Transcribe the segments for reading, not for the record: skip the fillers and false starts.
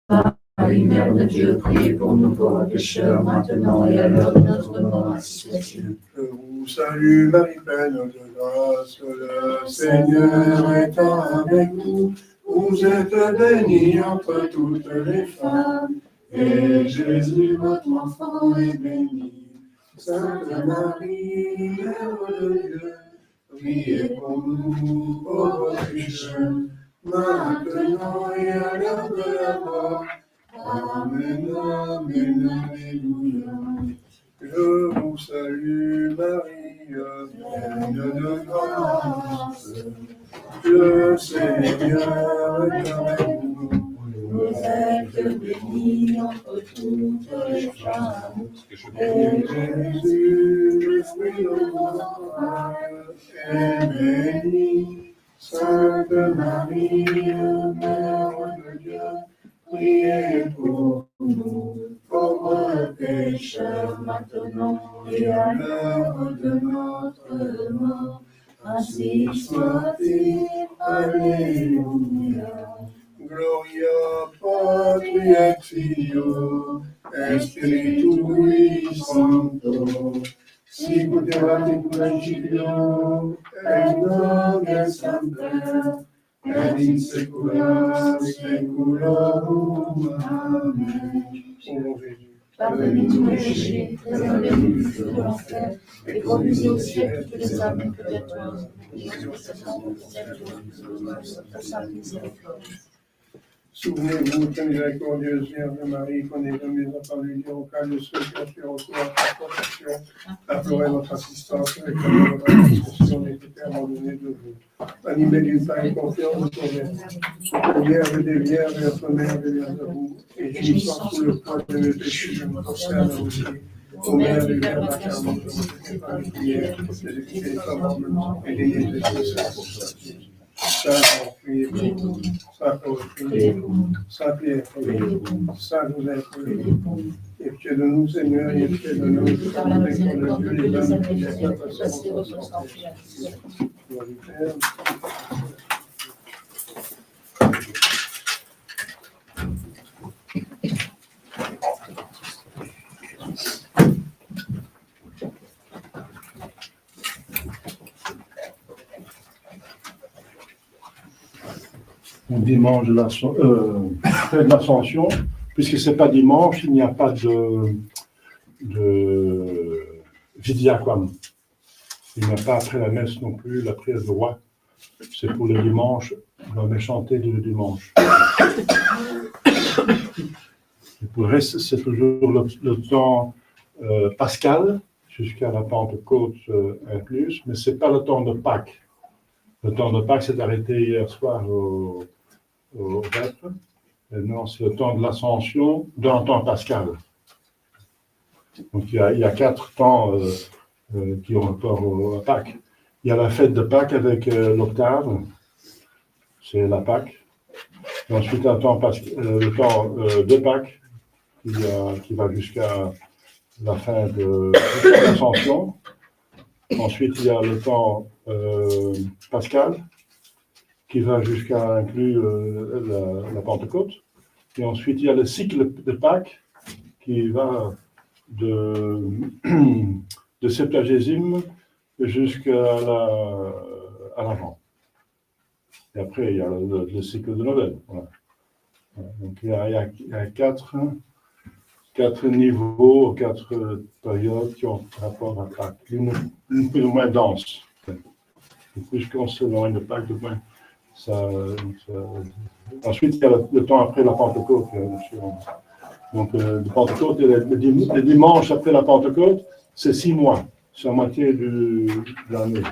Marie, Mère de Dieu, priez pour nous pauvres pécheurs, maintenant et à l'heure de notre mort, ainsi soit-il. Je vous salue, Marie, pleine de grâce, le Seigneur est avec nous. Vous êtes bénie entre toutes les femmes, et Jésus, votre enfant, est béni. Sainte Marie, Mère de Dieu, priez pour nous, pauvres pécheurs, maintenant et à l'heure de la mort. Amen, amen, alléluia. Je vous salue, Marie, pleine de grâce. Le Seigneur est avec nous. Vous êtes bénie entre toutes les femmes, et Jésus, le fruit de votre entrailles, est béni. Sainte Marie, Mère de Dieu, priez pour nous, pauvres pécheurs, maintenant et à l'heure de notre mort. Ainsi soit-il. Alléluia. Gloria Patri et Filio, Spiritui Sancto, sicut erat in principio, et nunc et semper, et in saecula saeculorum. Amen. Ô mon Jésus, pardonnez tous nos péchés, préservez-nous du feu de l'enfer, et conduisez au ciel toutes les âmes purgatoires, et au sainte miséricorde. souvenez-vous, très miséricordieuse Vierge Marie, qu'on est venue entendre dire au cas de ceux qui ont fait recours à ta protection, implorez votre assistance avec la votre intercession et été abandonnés de vous. Animez d'une paix et confiance de ton Père. Vierge des Vierges et notre Mère des Vierges de vous, et jouissant sous le poids de mes péchés, je me prosterne aussi. Ô Mère des Vierges incarnées, je vous par les prières, les écrits des commandements et les liens des péchés. Saint priez pour nous. Saint Paul, priez pour nous. Saint Pierre, priez pour nous. Saint Joseph, priez pour nous. Et pied de nous, Seigneur, et pied de nous, par la miséricorde de Dieu, les âmes qui sont passées au sang. Gloire du Père. Dimanche de l'Ascension, puisque ce n'est pas dimanche, il n'y a pas de Vidiacum. Il n'y a pas après la messe non plus la prière de roi. C'est pour le dimanche, on va chanter le dimanche. Et pour le reste, c'est toujours le temps pascal, jusqu'à la Pentecôte incluse, mais ce n'est pas le temps de Pâques. Le temps de Pâques s'est arrêté hier soir au Vêpres. Non, c'est le temps de l'Ascension dans le temps pascal. Donc il y a 4 temps qui ont rapport à Pâques. Il y a la fête de Pâques avec l'octave, c'est la Pâques. Et ensuite le temps de Pâques qui va jusqu'à la fin de l'Ascension. Ensuite il y a le temps pascal qui va jusqu'à inclure la Pentecôte. Et ensuite, il y a le cycle de Pâques qui va de Septuagésime jusqu'à l'Avent. Et après, il y a le cycle de Noël. Voilà. Donc, il y a 4 niveaux, 4 périodes qui ont rapport à Pâques. Une plus ou moins dense. Plus qu'on selon une Pâques de moins. Ensuite, il y a le temps après la Pentecôte. Donc, le Pentecôte, le dimanche après la Pentecôte, c'est 6 mois. C'est la moitié de l'année.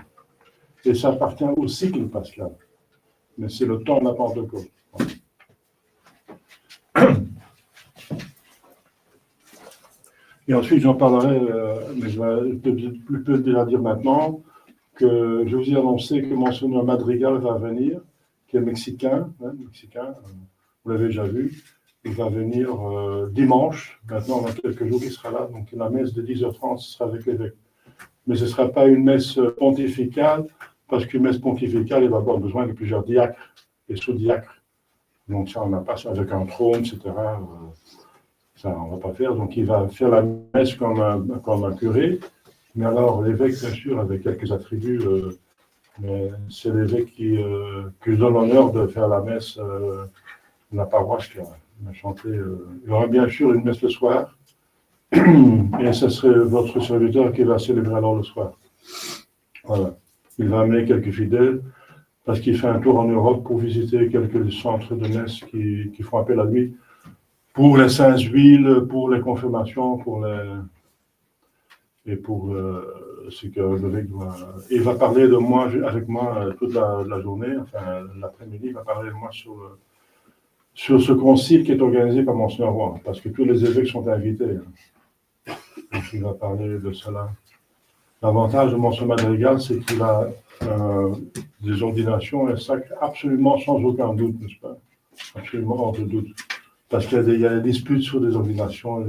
Et ça appartient au cycle pascal. Mais c'est le temps de la Pentecôte. Et ensuite, j'en parlerai, mais je peux déjà dire maintenant que je vous ai annoncé que Monseigneur Madrigal va venir, qui est mexicain, vous l'avez déjà vu. Il va venir dimanche, maintenant dans quelques jours il sera là, donc la messe de 10h30 sera avec l'évêque. Mais ce ne sera pas une messe pontificale, parce qu'une messe pontificale, il va avoir besoin de plusieurs diacres et sous-diacres. Donc ça, on n'a pas ça avec un trône, etc. Ça, on ne va pas faire. Donc il va faire la messe comme un curé. Mais alors, l'évêque, bien sûr, avec quelques attributs, mais c'est l'évêque qui donne l'honneur de faire la messe de la paroisse qui a chanté. Il y aura bien sûr une messe le soir. Et ce serait votre serviteur qui va célébrer alors le soir. Voilà. Il va amener quelques fidèles parce qu'il fait un tour en Europe pour visiter quelques centres de messe qui font appel à lui pour les saintes huiles, pour les confirmations, et pour ce que l'évêque doit. Il va parler de moi, avec moi toute la journée, enfin l'après-midi, il va parler de moi sur ce concile qui est organisé par Monseigneur Roy, parce que tous les évêques sont invités. Donc il va parler de cela. L'avantage de Monseigneur Madrigal, c'est qu'il a des ordinations et sacres absolument sans aucun doute, n'est-ce pas? Absolument hors de doute. Parce qu'il y a des disputes sur des ordinations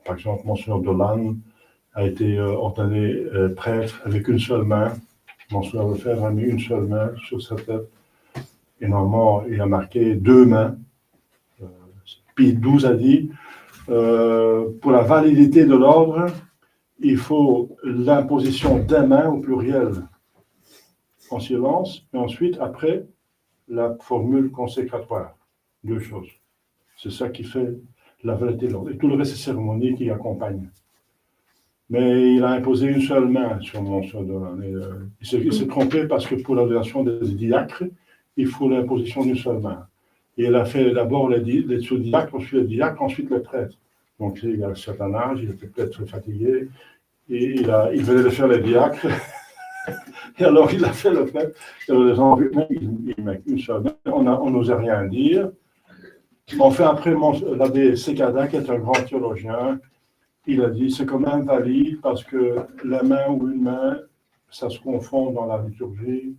par exemple, Monseigneur Dolan a été ordonné prêtre avec une seule main. Monseigneur Lefebvre a mis une seule main sur sa tête. Et normalement, il a marqué deux mains. Pie XII a dit, pour la validité de l'ordre, il faut l'imposition d'un main au pluriel en silence, et ensuite, après, la formule consécratoire. Deux choses. C'est ça qui fait la validité de l'ordre. Et tout le reste, c'est cérémonie qui accompagne. Mais il a imposé une seule main sur Monseigneur Dolan. Il s'est trompé parce que pour l'ordination des diacres, il faut l'imposition d'une seule main. Et il a fait d'abord les sous-diacres, ensuite les diacres, ensuite les prêtres. Donc il a un certain âge, il était peut-être fatigué, et il venait de faire les diacres. Et alors il a fait le prêtre. Il met une seule main. On n'osait rien dire. Enfin, après, l'abbé Sécada, qui est un grand théologien, il a dit c'est quand même valide parce que la main ou une main, ça se confond dans la liturgie.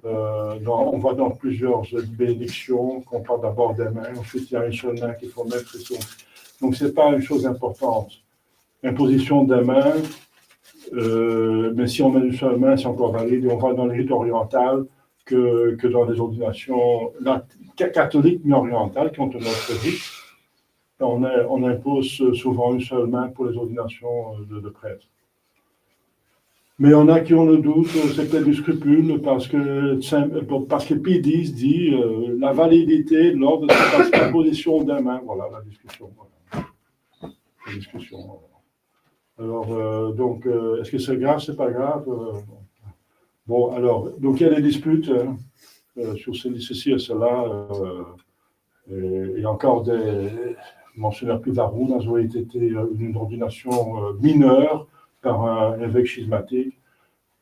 On voit dans plusieurs bénédictions qu'on parle d'abord des mains, ensuite il y a une seule main qu'il faut mettre. Donc ce n'est pas une chose importante. Imposition des mains, mais si on met une seule main, c'est encore valide. Et on voit dans les rites orientales que dans les ordinations catholiques mais orientales qui ont un autre rite, on impose souvent une seule main pour les ordinations de prêtres. Mais il y en a qui ont le doute, c'est peut-être du scrupule, parce que Pie X dit la validité de l'ordre de la position d'un main. Voilà la discussion. Voilà. La discussion. Alors, donc, est-ce que c'est grave, c'est pas grave? Bon, alors, donc il y a des disputes sur ceci et cela. Il y a encore Monseigneur Pivaroun a été une ordination mineure par un évêque schismatique.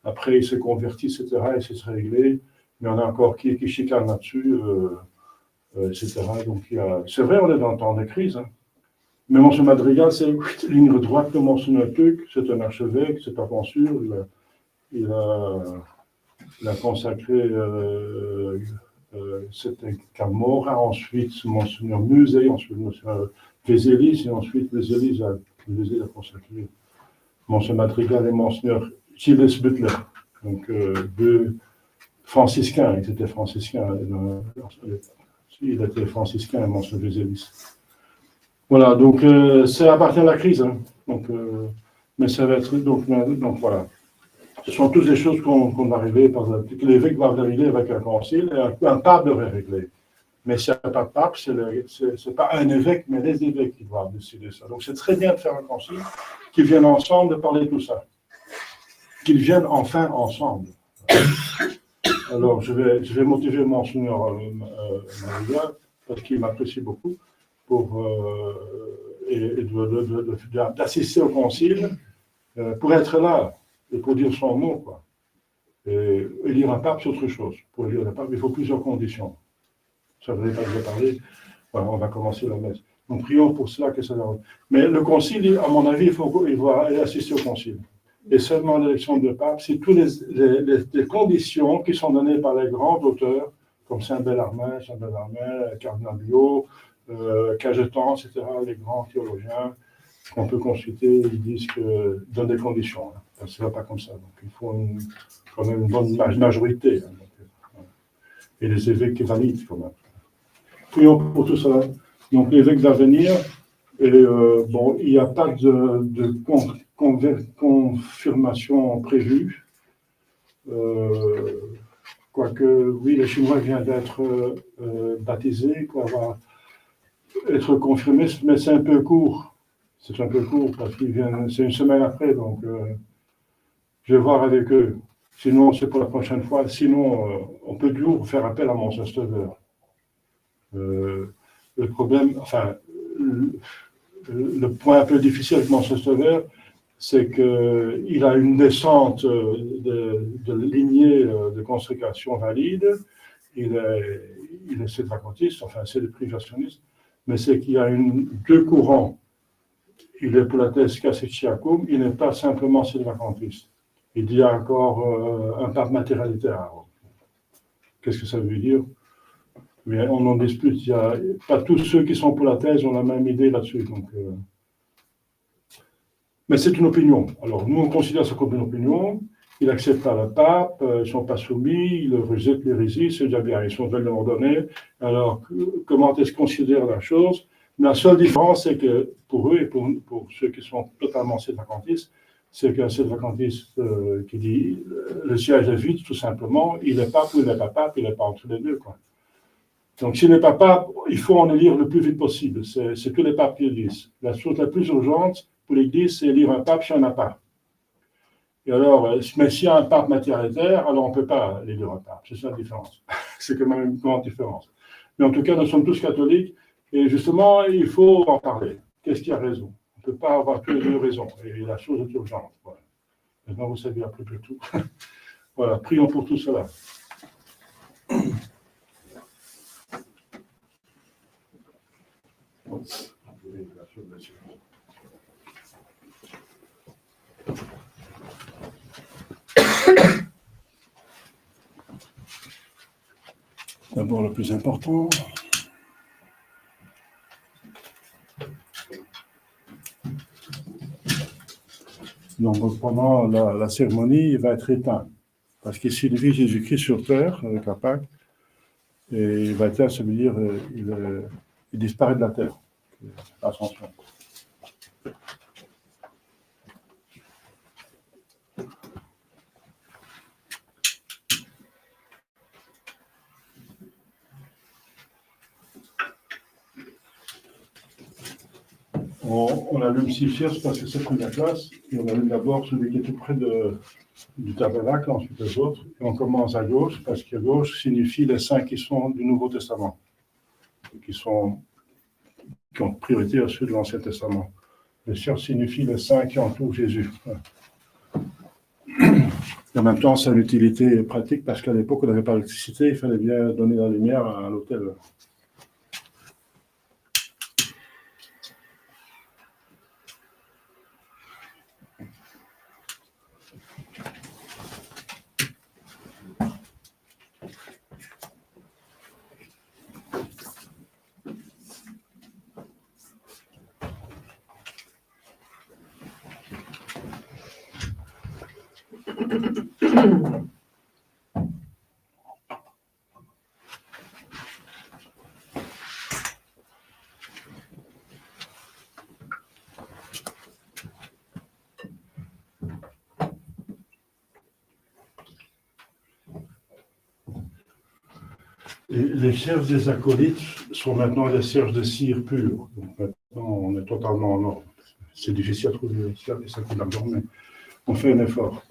Après, il s'est converti, etc., et c'est réglé. Mais on a encore qui chicane là-dessus, etc. Donc, c'est vrai, on est dans le temps de crise. Hein. Mais Monseigneur Madrigal, c'est ligne droite de Monseigneur Tuc, c'est un archevêque, c'est pas bon sûr. Il a consacré c'était Camorra, ensuite Monseigneur Musée, ensuite Monseigneur Vézélis, et ensuite Vézélis a consacré Monseigneur Madrigal et Monseigneur Gilles Butler, donc deux franciscains, ils étaient franciscains, il était franciscain, Monseigneur Vézélis. Voilà, donc ça appartient à la crise, hein. Donc, mais ça va être, donc voilà. Ce sont toutes les choses qu'on va régler, que l'évêque va arriver avec un concile, et un pape devrait régler. Mais s'il n'y a pas de pape, ce n'est pas un évêque, mais les évêques qui doivent décider ça. Donc c'est très bien de faire un concile, qu'ils viennent ensemble de parler de tout ça. Qu'ils viennent enfin ensemble. Alors je vais motiver Monseigneur Maria, parce qu'il m'apprécie beaucoup, d'assister au concile, pour être là. Et pour dire son mot, quoi. Et élire un pape, c'est autre chose. Pour élire un pape, il faut plusieurs conditions. Ça ne veut pas déjà parler. Voilà, on va commencer la messe. Donc, prions pour cela que ça va. Mais le concile, à mon avis, il faut aller assister au concile. Et seulement l'élection de pape, c'est toutes les conditions qui sont données par les grands auteurs, comme Saint-Bellarmin, Cardinal Biot, Cajetan, etc., les grands théologiens qu'on peut consulter, ils disent que dans des conditions. Hein. Ça ne va pas comme ça. Donc, il faut quand même une bonne majorité. Hein. Donc, et les évêques valides quand même. Prions pour tout cela. Donc l'évêque d'avenir, et bon, il n'y a pas de confirmation prévue. Quoique, oui, le Chinois vient d'être baptisé, quoi, va être confirmé, mais c'est un peu court. C'est un peu court parce qu'il vient, c'est une semaine après, donc je vais voir avec eux. Sinon, c'est pour la prochaine fois. Sinon, on peut toujours faire appel à mon Saint-Sauveur. Le problème, enfin, le point un peu difficile avec mon Saint-Sauveur, c'est qu'il a une descente de lignée de consécration valide. Il est sédvacantiste, enfin, c'est le privationniste, mais c'est qu'il y a deux courants. Il est pour la thèse Cassiciacum, il n'est pas simplement sédvacantiste. Il y a encore un pape matérialitaire. Qu'est-ce que ça veut dire? Mais on en dispute. Il y a, pas tous ceux qui sont pour la thèse ont la même idée là-dessus. Donc, mais c'est une opinion. Alors, nous, on considère ça comme une opinion. Il accepte pas le pape, ils ne sont pas soumis, ils rejettent l'hérésie, c'est déjà bien, ils sont veulent ordonnés. Alors, comment est-ce qu'on considère la chose? La seule différence, c'est que pour eux et pour ceux qui sont totalement sédvacantistes, c'est qu'un sédvacantiste qui dit le siège est vide, tout simplement, il est pape ou il n'est pas pape, il n'est pas entre les deux, quoi. Donc, s'il n'est pas pape, il faut en élire le plus vite possible. C'est tous les papes qui le disent. La chose la plus urgente pour l'Église, c'est élire un pape s'il n'y en a pas. Et alors, mais s'il y a un pape matérialitaire, alors on ne peut pas élire un pape. C'est ça la différence. C'est quand même une grande différence. Mais en tout cas, nous sommes tous catholiques. Et justement, il faut en parler. Qu'est-ce qui a raison? On ne peut pas avoir que les deux raisons. Et la chose est urgente. Voilà. Maintenant, vous savez à peu près tout. Voilà, prions pour tout cela. D'abord, le plus important. Donc, pendant la cérémonie, il va être éteint. Parce qu'ici, il vit Jésus-Christ sur terre, avec la Pâque. Et il va être éteint, ça veut dire il disparaît de la terre. Ascension. On allume 6 fierces parce que c'est première classe. Et on allume d'abord celui qui est tout près du tabernacle, ensuite les autres. Et on commence à gauche parce que gauche signifie les saints qui sont du Nouveau Testament, qui ont priorité à ceux de l'Ancien Testament. Les fierces signifient les saints qui entourent Jésus. Et en même temps, ça a une utilité pratique parce qu'à l'époque, on n'avait pas d'électricité, il fallait bien donner la lumière à l'autel. Et les cierges des acolytes sont maintenant des cierges de cire pure. Donc maintenant, on est totalement en ordre. C'est difficile à trouver les cierges des acolytes, mais on fait un effort.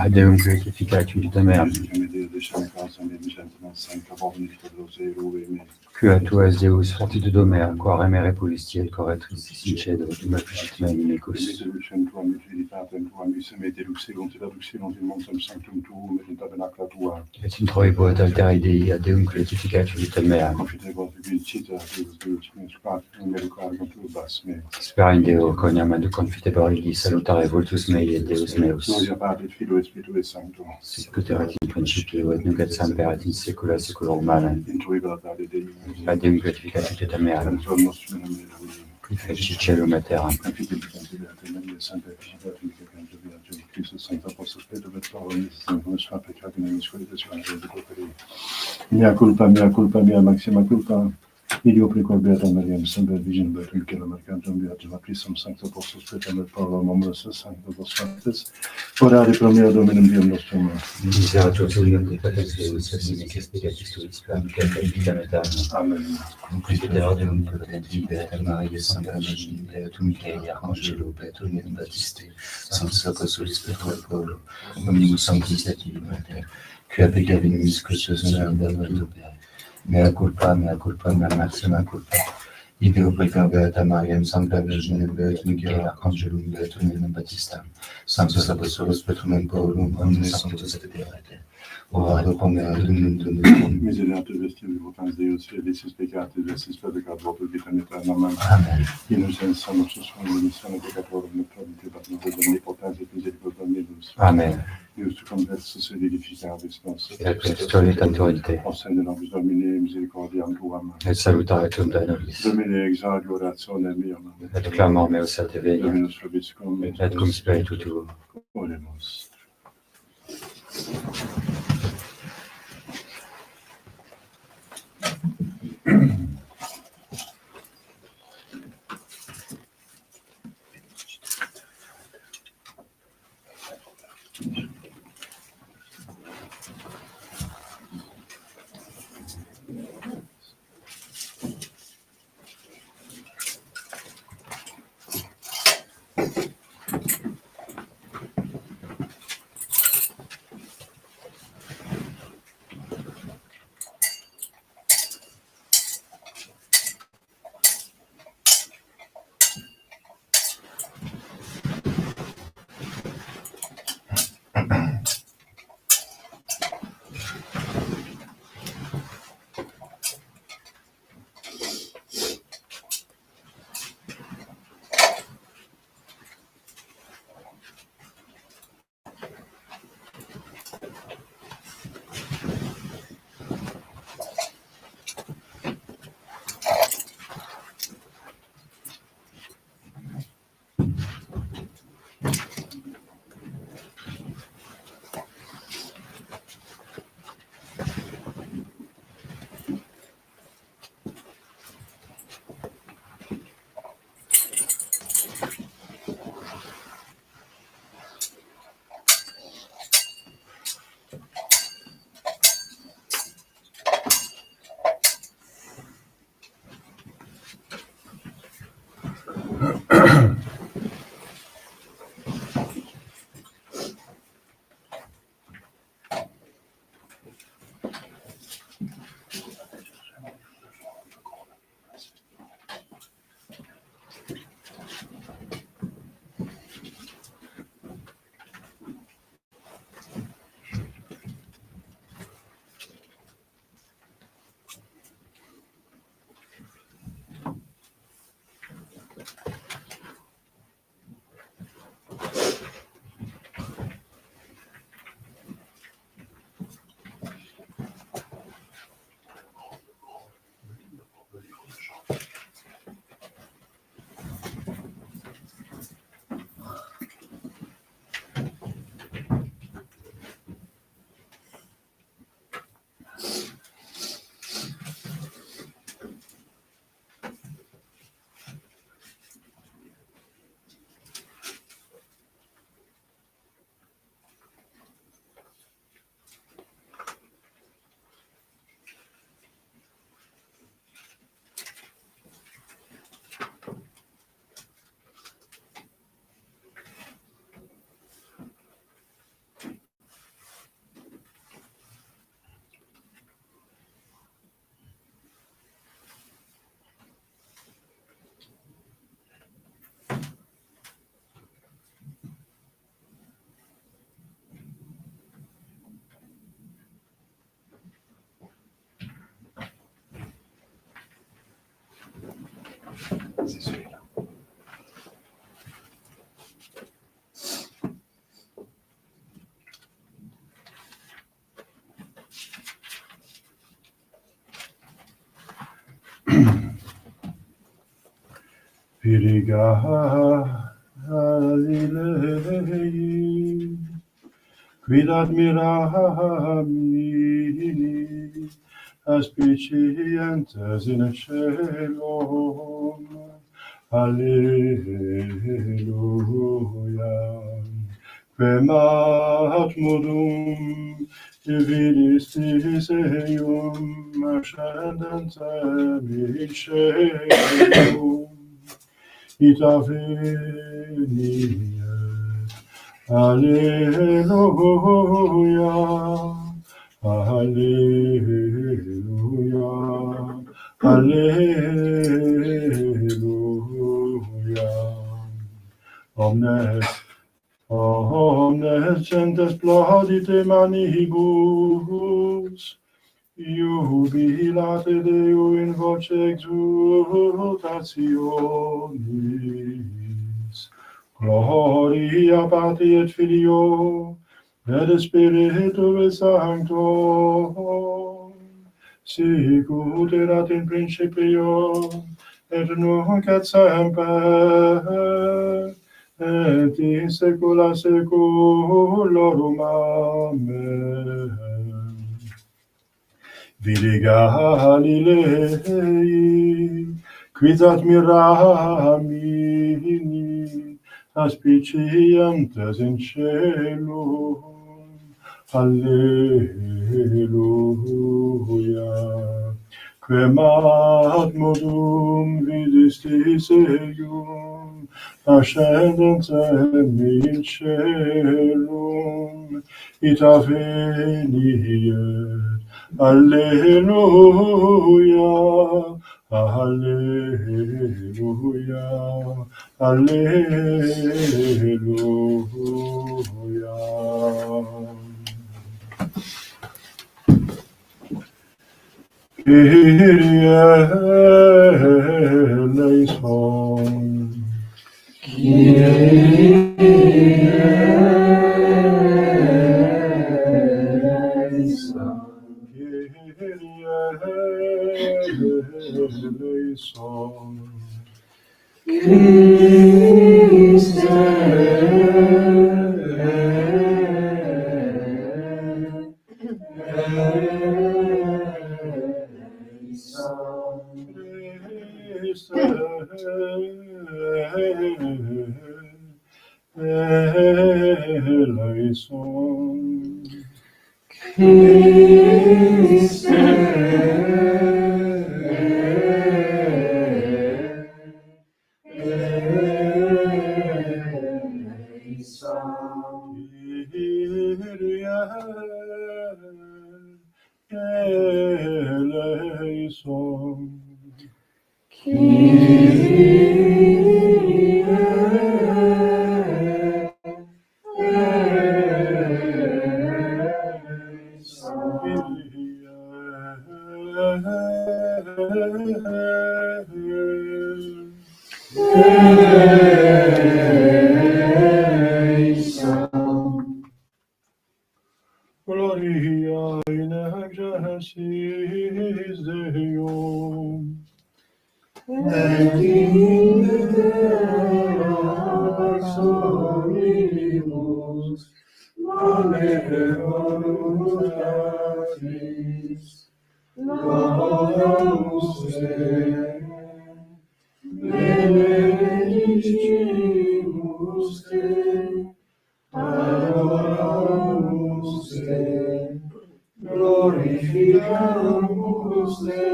Deum glorificatum te mea, que a tu es Deus fortitudo mea, qua remere pulisti et corretris sincedo, tu me fugit me inimicus. Et in troibo et alteri Dei, a Deum glorificatum te mea, spera in Deo, coniam ad confiteborigi salutare voltus mei et Deus meus. Sicut erat in principio et nunc et semper et in saecula saeculorum. Amen. A Deum glorificatum te mea, qui feci celum et terram. Mea culpa, mea maxima culpa. Ideo precor beata Mariam, semper Virgin Beatum, che la mercantum beatum aprisum sancto postus pretem et Paolo momus sancto vos factis, orare pro mea Dominum Deum nostrum. Miserator tuum de patres Deus, et sine expiatis tuis, quam vitam aeternam. Amen. Confiteor Deum, potenti, Beata Maria, Sancta Virgin, Beatum Michaeli, Arcangelo, Beatum et Baptiste, Sanctus Apostolis Petro et Paulo, omnibus sanctis et illuminater, quia peccavimus crucius in opere. Mea culpa, mea maxima culpa. Ideo precor beata Mariam, Sancta Virgine, Beatum Michaeli, Arcangelum, Beatum et Baptista, Sanctus Apostolos Petrum et Paulum, omnes sanctus et peccator. ora pro nobis tuum. Miserere vestir votans Deus, felicis peccatis, vestis peccator, voto vitam aeternam. Amen. Innocens salutus omnes sana peccatorum, et promitit nos omnipotens et misericordia meus. Amen. Deus tu conversus et vivificavis nos. Et restorit autorité, O Saint de nobis Domine, misericordiam tuam. et salutaretum Dei nobis. Domine exaudi orationem meam. Et clamor meus a te venia, Dominus vobiscum. et cum spiritu tuo. Oremus. C'est celui-là. Viriga Galilei, quid admiramini aspicientes in caelum. Alleluia. Quem ad modum divinistis eum ascendentem in caelum, ita veniet. Alleluia. Alleluia. Alleluia. Omnes omnes gentes plaudite manibus, jubilate Deo in voce exultationis. Gloria Patri et Filio, et Spiritui Sancto, sicut erat in principio, et nunc et semper, et in saecula saeculorum. Amen. Vidi Galilei, quid admiramini, aspicientes in caelum. Alleluia. Quem ad modum vidistis eium, ascendentem in caelum, ita veniet. Alleluia, alleluia, alleluia. Kyrie eleison. Gloria in excelsis Deo. Et in terra sorrimus, maneremus Patris, laudamus Te, benedicimus Te, adoramus Te, glorificamus Te.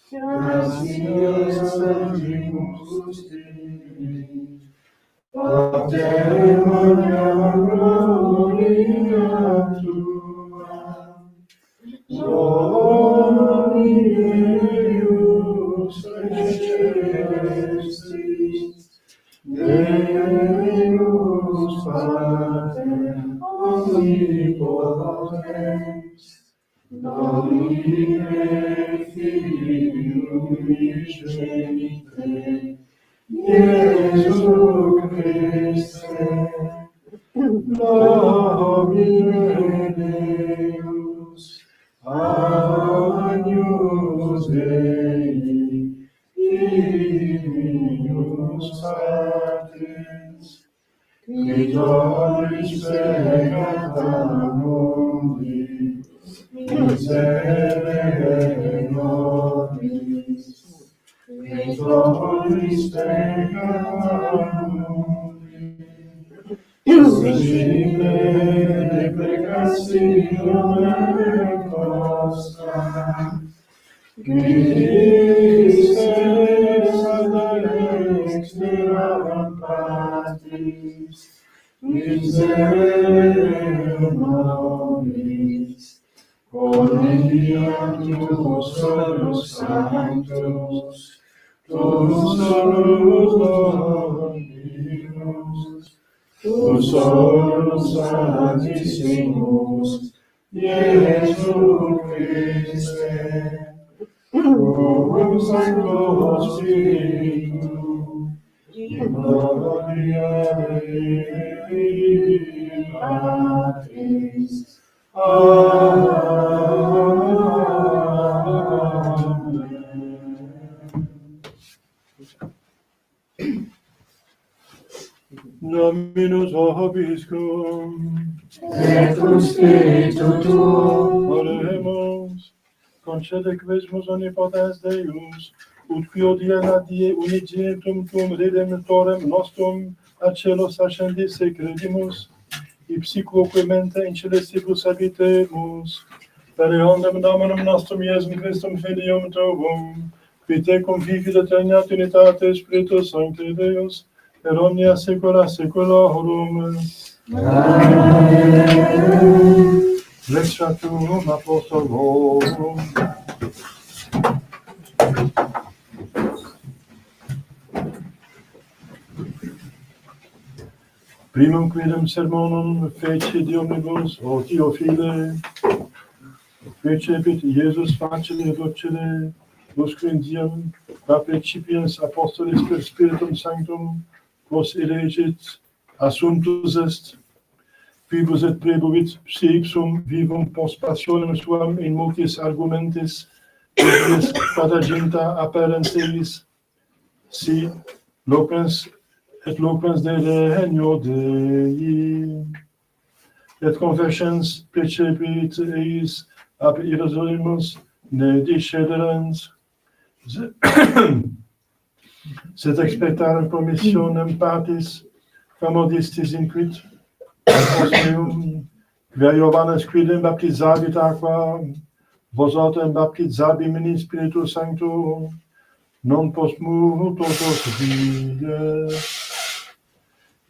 Gratias sanctimus Dei, Pater Maria gloria Tua, Dominus Celestis, Deus Pater omnipotens, Domine Filius Genite, Iesu Christe, Domine Deus, Agnus Dei, Filius Patris, qui tollis peccata mundi, miserere nobis, qui tollis peccata mundi, suscite deprecatione nostra, Christe extra Patris, miserere nobis, Conediam tuos solus sanctus, tuus solus Dominus, Solos Santissimus, Iesu Christe, cum Sancto Spiritu, in gloria Dei Patris. Dominus vobiscum, et cum spiritu tuo, oremus, concede quesumus omnipotens Deus, ut qui odiana die unigenitum tuum redemptorem nostrum ad celos ascendisse credimus, ipsi quoque mente in celestibus habitemus, per eondem Dominum nostrum Iesum Christum Filium Tuum, qui tecum vivit aeterniat unitate Spiritus Sancti Deus, per omnia saecula saeculorum. Amen. Lectatum Apostolorum. Primum quidem sermonum feci Diomnibus, o Theophile, fecepit Iesus facile docile, usque diem, qua principiens apostolis per Spiritum Sanctum, quos elegit, assumptus est, vivus et prebuvit psi ipsum vivum post passionem suam in multis argumentis, et quadaginta apparent eis, si loquens et loquens de regno Dei, et conversions precepit eis ab Hieronymus ne discederens, sed expectarem promissionem patis, famodistis inquit, os meum, quia Johannes quidem baptizavit aqua, vos autem baptizabimini Spiritu Sancto, non post multos dies.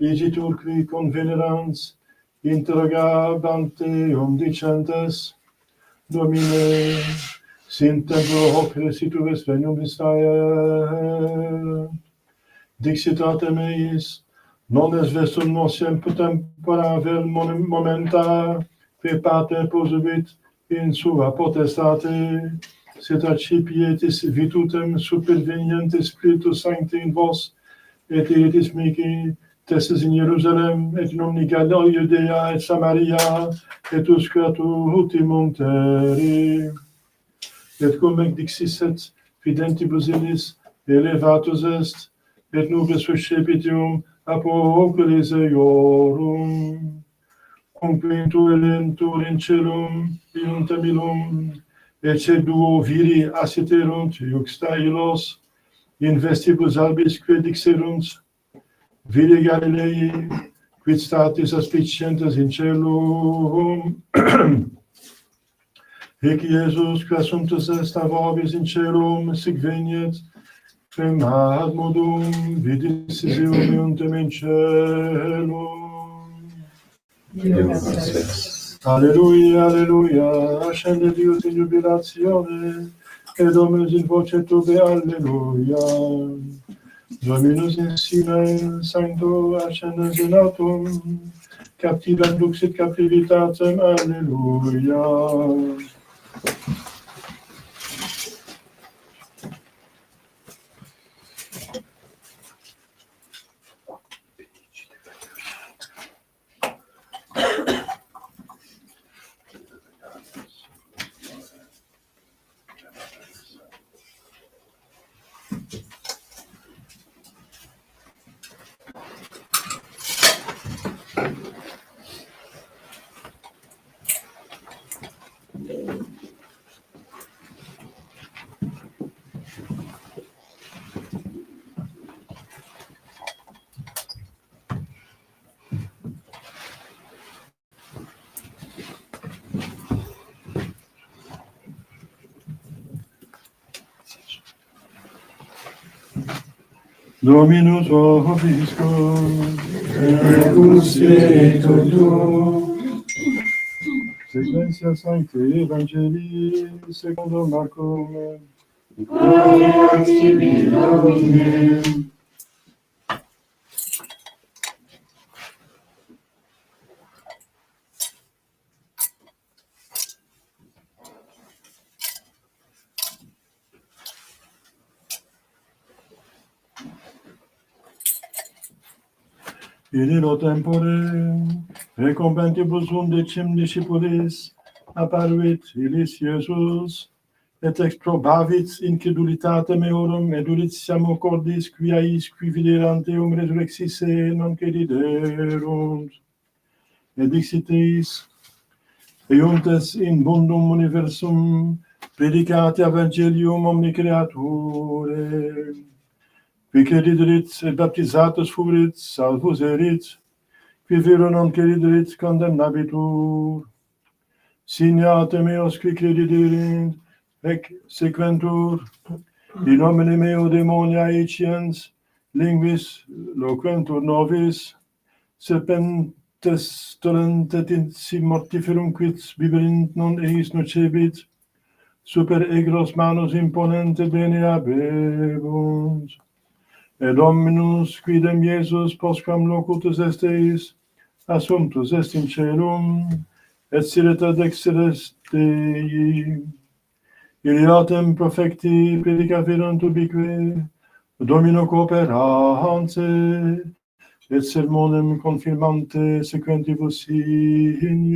Igitur qui convenerans, interrogabant Deum dicentes, Domine, sint tempore hoc restituvis venium Israel, dixitatem eis, non est vestum nosem tempora vel momenta, que pater posubit in sua potestate, sed accipietis vitutem supervenientes Spiritus Sancti in vos, et etis mihi testes in Jerusalem, et in omnia Judea et Samaria, et usque ad ultimum terri. Et cum dixisset fidentibus illis elevatus est, et nubes suscepitium apocalypse eorum, cumquintur elentur in celum, iuntem illum, ecce duo viri asiterunt iuxta illos, in vestibus albis quae dixerunt, vide Galilei, quid statis aspicientes in celum, hic Iesus, qui assumptus est ab orbis in celum, sic veniet, quem ad modum vidis eum in celum. Alleluia, alleluia, ascende Deus in jubilatione, et Dominus in voce tube, alleluia. Dominus in sine, sancto ascendens in autum, captivem duxit captivitatem, alleluia. Dominus vobiscum, et cum spiritu tuo, Sequentia Sancti Evangelii secundo Marcum. gloria tibi, Domine. illo tempore, recompentibus undecim discipulis, apparuit illis Iesus, et exprobavit incredulitatem eorum, edulit siamo cordis quiais qui videranti resurrexisse non cediderunt. Et dixiteis, euntes in bundum universum, predicate evangelium omni creature, qui crediderit et baptizatus furit, salvus erit, qui vero non crediderit, condemnabitur. Signate meos qui crediderint, ec sequentur, in nomine meo demonia etiens, linguis loquentur novis, serpentes torrent et in si mortiferum quid biberint non eis nocebit, super egros manus imponente bene habebunt. Et Dominus quidem Iesus postquam locutus est eis, assumptus est in caelum, et sidet ad exceles Dei. Iliatem profecti predicaverunt ubique, Domino cooperante, et sermonem confirmante sequentibus signis.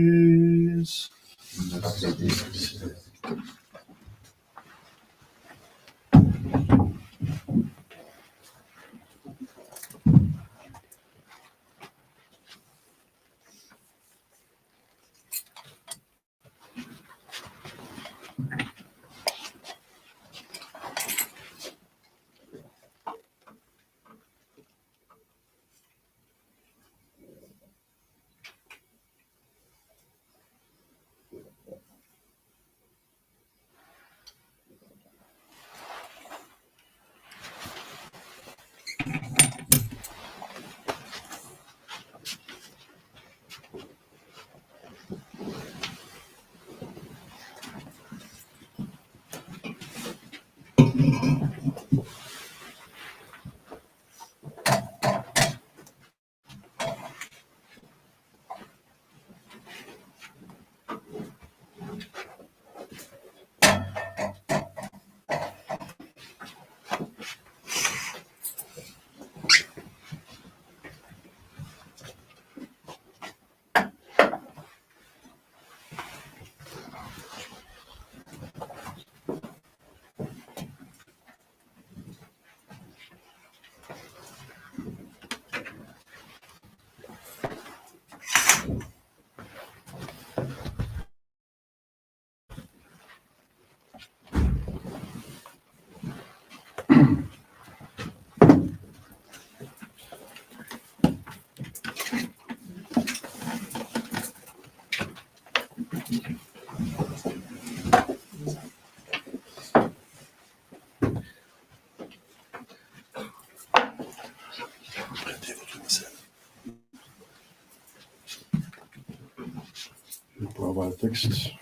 Je vais pouvoir voir le texte.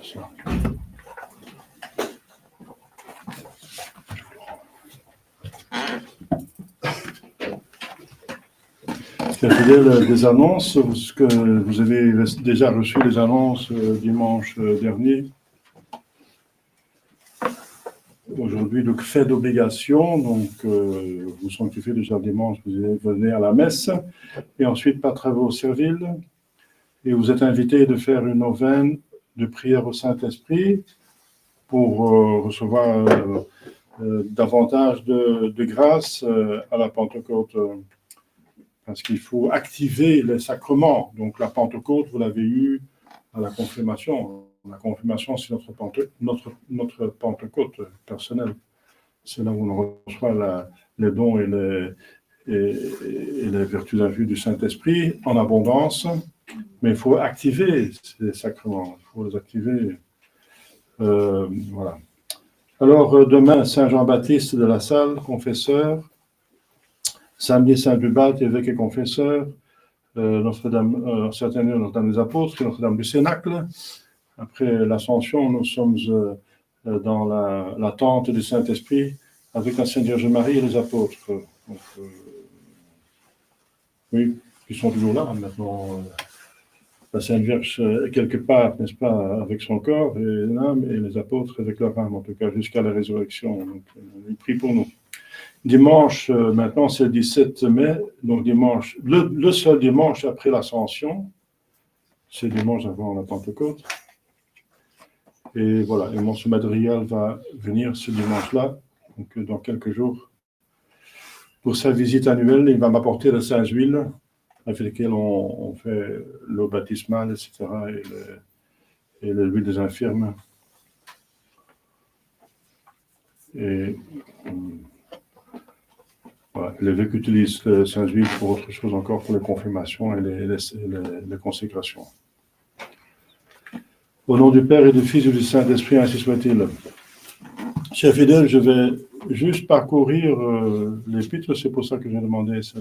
Ça. Chers fidèles, des annonces, parce que vous avez déjà reçu les annonces dimanche dernier. Aujourd'hui, donc, fait d'obligation, donc vous sanctifiez déjà dimanche, vous venez à la messe, et ensuite par travaux serviles, et vous êtes invité de faire une neuvaine de prière au Saint-Esprit pour recevoir davantage de grâce à la Pentecôte, parce qu'il faut activer les sacrements. Donc la Pentecôte, vous l'avez eu à la confirmation. La confirmation, c'est notre Pentecôte personnelle. C'est là où on reçoit les dons et les vertus à vue du Saint-Esprit en abondance. Mais il faut activer ces sacrements. Il faut les activer. Voilà. Alors, demain, Saint Jean-Baptiste de la Salle, confesseur. Samedi, Saint Dubat, évêque et confesseur. Notre-Dame, certainement Notre-Dame des Apôtres, Notre-Dame du Cénacle. Après l'Ascension, nous sommes dans la tente du Saint-Esprit avec la Sainte Vierge Marie et les apôtres. Donc, oui, ils sont toujours là maintenant. la Sainte Vierge quelque part, n'est-ce pas, avec son corps et l'âme, et les apôtres avec leur âme, en tout cas, jusqu'à la résurrection. Donc, il prie pour nous. Dimanche, maintenant, c'est le 17 mai, donc dimanche, le seul dimanche après l'Ascension, c'est dimanche avant la Pentecôte. Et voilà, et Monseigneur Madrigal va venir ce dimanche-là, donc dans quelques jours, pour sa visite annuelle. Il va m'apporter la Sainte Huile, avec laquelle on fait l'eau baptismale, etc., et l'huile des infirmes. Et voilà, l'évêque utilise la Sainte Huile pour autre chose encore, pour les confirmations et les consécrations. Au nom du Père et du Fils et du Saint-Esprit, ainsi soit-il. Chers fidèles, je vais juste parcourir l'épître, c'est pour ça que j'ai demandé ce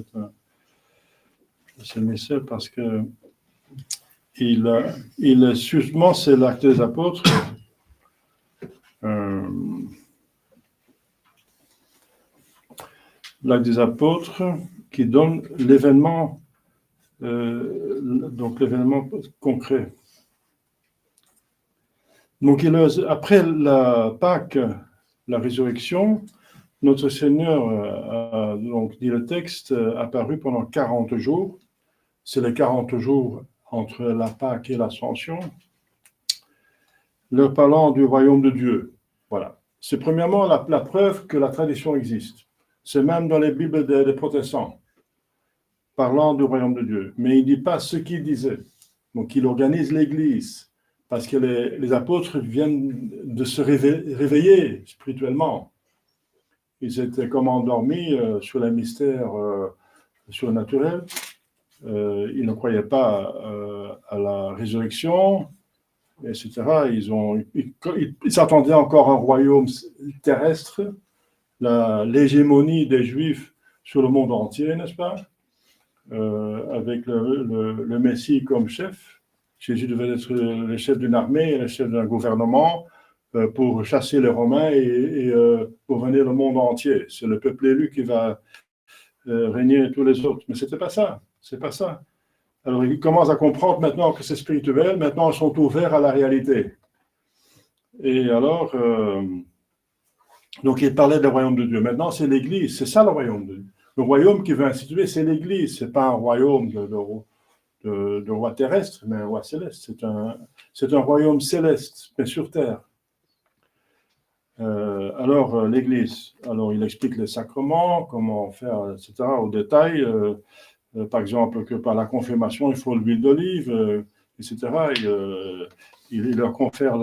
message, parce que justement, c'est l'Acte des Apôtres. L'Acte des Apôtres qui donne l'événement, donc l'événement concret. Donc, après la Pâque, la résurrection, notre Seigneur a donc dit le texte, apparu pendant 40 jours. C'est les 40 jours entre la Pâque et l'Ascension, leur parlant du royaume de Dieu. Voilà. C'est premièrement la preuve que la tradition existe. C'est même dans les Bibles des protestants, parlant du royaume de Dieu. Mais il ne dit pas ce qu'il disait. Donc, il organise l'Église. Parce que les apôtres viennent de se réveiller spirituellement. Ils étaient comme endormis sur les mystères surnaturels. Ils ne croyaient pas à la résurrection, etc. Ils s'attendaient encore à un royaume terrestre, l'hégémonie des Juifs sur le monde entier, n'est-ce pas, avec le Messie comme chef. Jésus devait être le chef d'une armée, le chef d'un gouvernement pour chasser les Romains et gouverner le monde entier. C'est le peuple élu qui va régner tous les autres. Mais ce n'était pas ça. C'est pas ça. Alors, ils commencent à comprendre maintenant que c'est spirituel. Maintenant, ils sont ouverts à la réalité. Et alors, donc, il parlait du royaume de Dieu. Maintenant, c'est l'Église. C'est ça le royaume de Dieu. Le royaume qu'il veut instituer, c'est l'Église. Ce n'est pas un royaume de roi terrestre, mais un roi céleste. C'est un royaume céleste, mais sur terre. Alors, l'Église, alors il explique les sacrements, comment faire, etc., au détail. Par exemple, que par la confirmation, il faut l'huile d'olive, etc. Il leur confère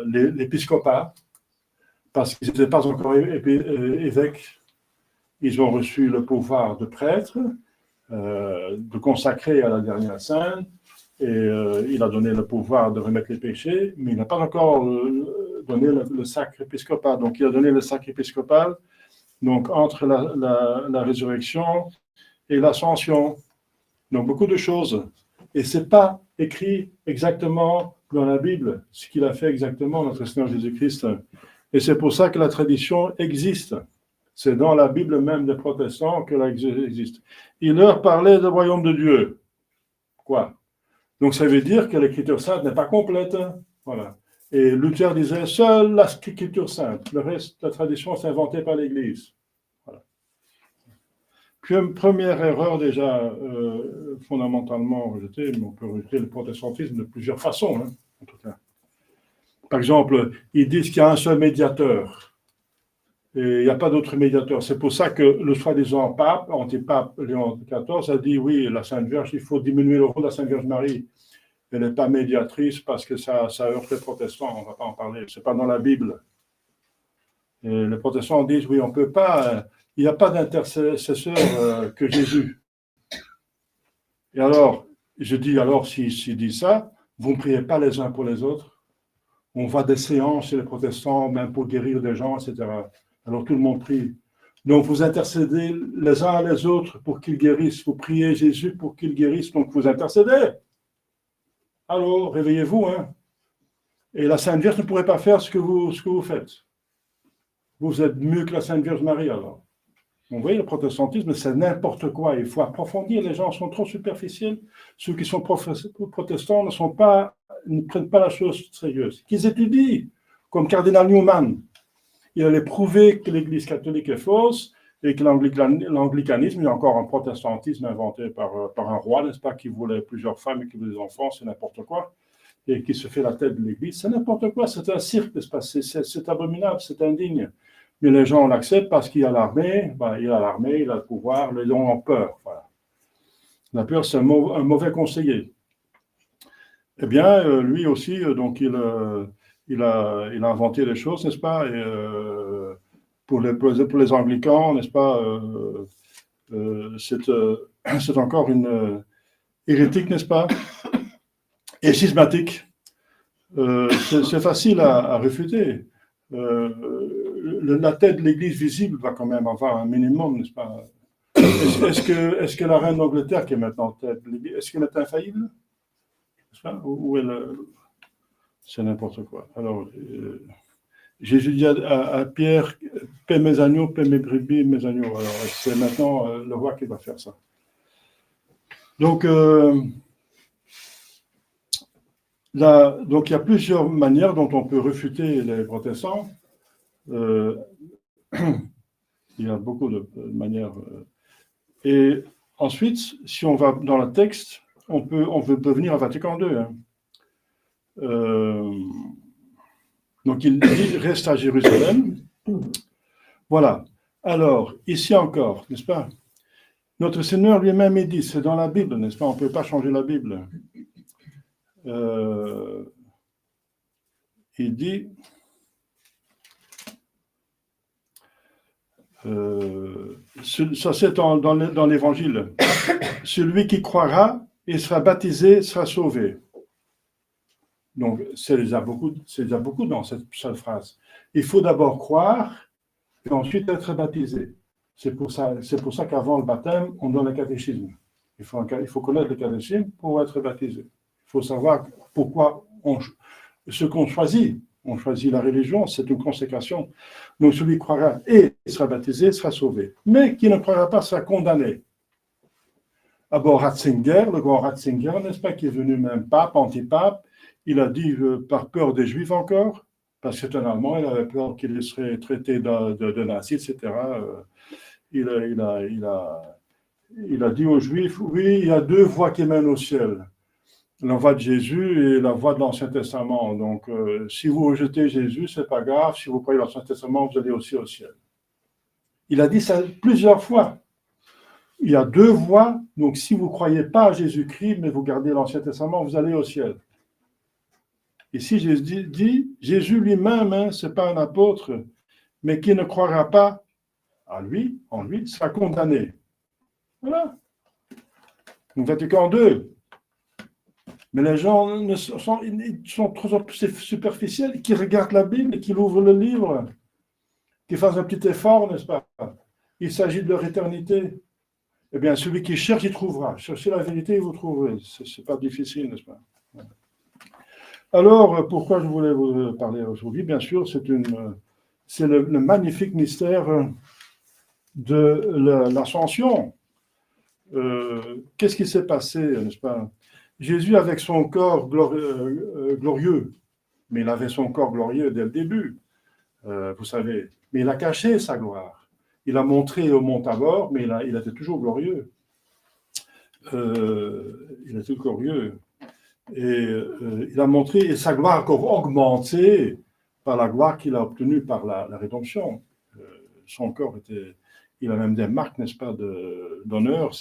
l'épiscopat, parce qu'ils n'étaient pas encore évêques. Ils ont reçu le pouvoir de prêtre, de consacrer à la dernière sainte, et il a donné le pouvoir de remettre les péchés, mais il n'a pas encore donné le sacre épiscopal. Donc, il a donné le sacre épiscopal donc, entre la résurrection et l'ascension. Donc, beaucoup de choses. Et ce n'est pas écrit exactement dans la Bible, ce qu'il a fait exactement, notre Seigneur Jésus-Christ. Et c'est pour ça que la tradition existe. C'est dans la Bible même des protestants que la existe. Il leur parlait du royaume de Dieu. Quoi? Donc, ça veut dire que l'écriture sainte n'est pas complète. Voilà. Et Luther disait, seule l'écriture sainte. Le reste, la tradition, c'est inventé par l'Église. Voilà. Puis, première erreur déjà fondamentalement rejetée, mais on peut rejeter le protestantisme de plusieurs façons, hein, en tout cas. Par exemple, ils disent qu'il y a un seul médiateur. Et il n'y a pas d'autre médiateur. C'est pour ça que le soi-disant pape, antipape Léon XIV, a dit oui, la Sainte Vierge, il faut diminuer le rôle de la Sainte Vierge Marie. Elle n'est pas médiatrice parce que ça heurte les protestants, on ne va pas en parler. Ce n'est pas dans la Bible. Et les protestants disent oui, on ne peut pas, il n'y a pas d'intercesseur que Jésus. Et alors, je dis alors, s'il dit ça, vous ne priez pas les uns pour les autres. On va des séances chez les protestants, même pour guérir des gens, etc. Alors tout le monde prie. Donc vous intercédez les uns les autres pour qu'ils guérissent. Vous priez Jésus pour qu'il guérisse, donc vous intercédez. Alors, réveillez-vous. Hein. Et la Sainte Vierge ne pourrait pas faire ce que vous faites. Vous êtes mieux que la Sainte Vierge Marie, alors. Vous voyez, le protestantisme, c'est n'importe quoi. Il faut approfondir. Les gens sont trop superficiels. Ceux qui sont protestants ne prennent pas la chose sérieuse. Qu'ils étudient, comme cardinal Newman. Il allait prouver que l'Église catholique est fausse et que l'anglicanisme, il y a encore un protestantisme inventé par un roi, n'est-ce pas, qui voulait plusieurs femmes et qui voulait des enfants, c'est n'importe quoi, et qui se fait la tête de l'Église. C'est n'importe quoi, c'est un cirque, n'est-ce pas, c'est abominable, c'est indigne. Mais les gens l'acceptent parce qu'il y a l'armée, il a le pouvoir, les gens ont peur. Voilà. La peur, c'est un mauvais conseiller. Eh bien, lui aussi, donc il a inventé des choses, n'est-ce pas, et pour les anglicans, n'est-ce pas, c'est encore une hérétique, n'est-ce pas, et schismatique. C'est facile à réfuter. La tête de l'Église visible va quand même avoir un minimum, n'est-ce pas? Est-ce que la reine d'Angleterre, qui est maintenant tête de l'Église, est-ce qu'elle est infaillible? Ou c'est n'importe quoi. Alors, Jésus dit à Pierre, paie mes agneaux, paie mes brebis, mes agneaux. Alors, c'est maintenant le roi qui va faire ça. Donc, donc, il y a plusieurs manières dont on peut réfuter les protestants. Il y a beaucoup de manières. Et ensuite, si on va dans le texte, on peut venir à Vatican II. Hein. Donc, il dit, reste à Jérusalem. Voilà. Alors, ici encore, n'est-ce pas? Notre Seigneur lui-même, il dit, c'est dans la Bible, n'est-ce pas? On ne peut pas changer la Bible. Il dit, ça c'est dans l'Évangile, celui qui croira et sera baptisé sera sauvé. Donc, c'est déjà beaucoup dans cette phrase. Il faut d'abord croire et ensuite être baptisé. C'est pour ça qu'avant le baptême, on donne le catéchisme. Il faut connaître le catéchisme pour être baptisé. Il faut savoir pourquoi ce qu'on choisit. On choisit la religion, c'est une consécration. Donc, celui qui croira et sera baptisé sera sauvé. Mais qui ne croira pas sera condamné. D'abord, Ratzinger, le grand Ratzinger, n'est-ce pas, qui est venu même pape, antipape, il a dit, par peur des Juifs encore, parce que c'est un Allemand, il avait peur qu'il serait traité de nazi, etc. Il a dit aux Juifs, oui, il y a deux voies qui mènent au ciel. La voie de Jésus et la voie de l'Ancien Testament. Donc, si vous rejetez Jésus, c'est pas grave. Si vous croyez l'Ancien Testament, vous allez aussi au ciel. Il a dit ça plusieurs fois. Il y a deux voies. Donc, si vous ne croyez pas à Jésus-Christ, mais vous gardez l'Ancien Testament, vous allez au ciel. Ici, Jésus dit, Jésus lui-même, hein, ce n'est pas un apôtre, mais qui ne croira pas en lui, sera condamné. Voilà. Donc, Vatican II. Mais les gens sont trop superficiels, qui regardent la Bible, qui ouvrent le livre, qui fassent un petit effort, n'est-ce pas? Il s'agit de leur éternité. Eh bien, celui qui cherche, il trouvera. Cherchez la vérité, vous trouverez. Ce n'est pas difficile, n'est-ce pas? Alors, pourquoi je voulais vous parler aujourd'hui? Bien sûr, c'est le magnifique mystère de l'ascension. Qu'est-ce qui s'est passé, n'est-ce pas? Jésus, avec son corps glorieux, mais il avait son corps glorieux dès le début, vous savez, mais il a caché sa gloire. Il a montré au mont Tabor, mais il était toujours glorieux. Il était glorieux. Et il a montré, et sa gloire encore augmentée par la gloire qu'il a obtenue par la rédemption. Son corps il a même des marques, n'est-ce pas, d'honneur.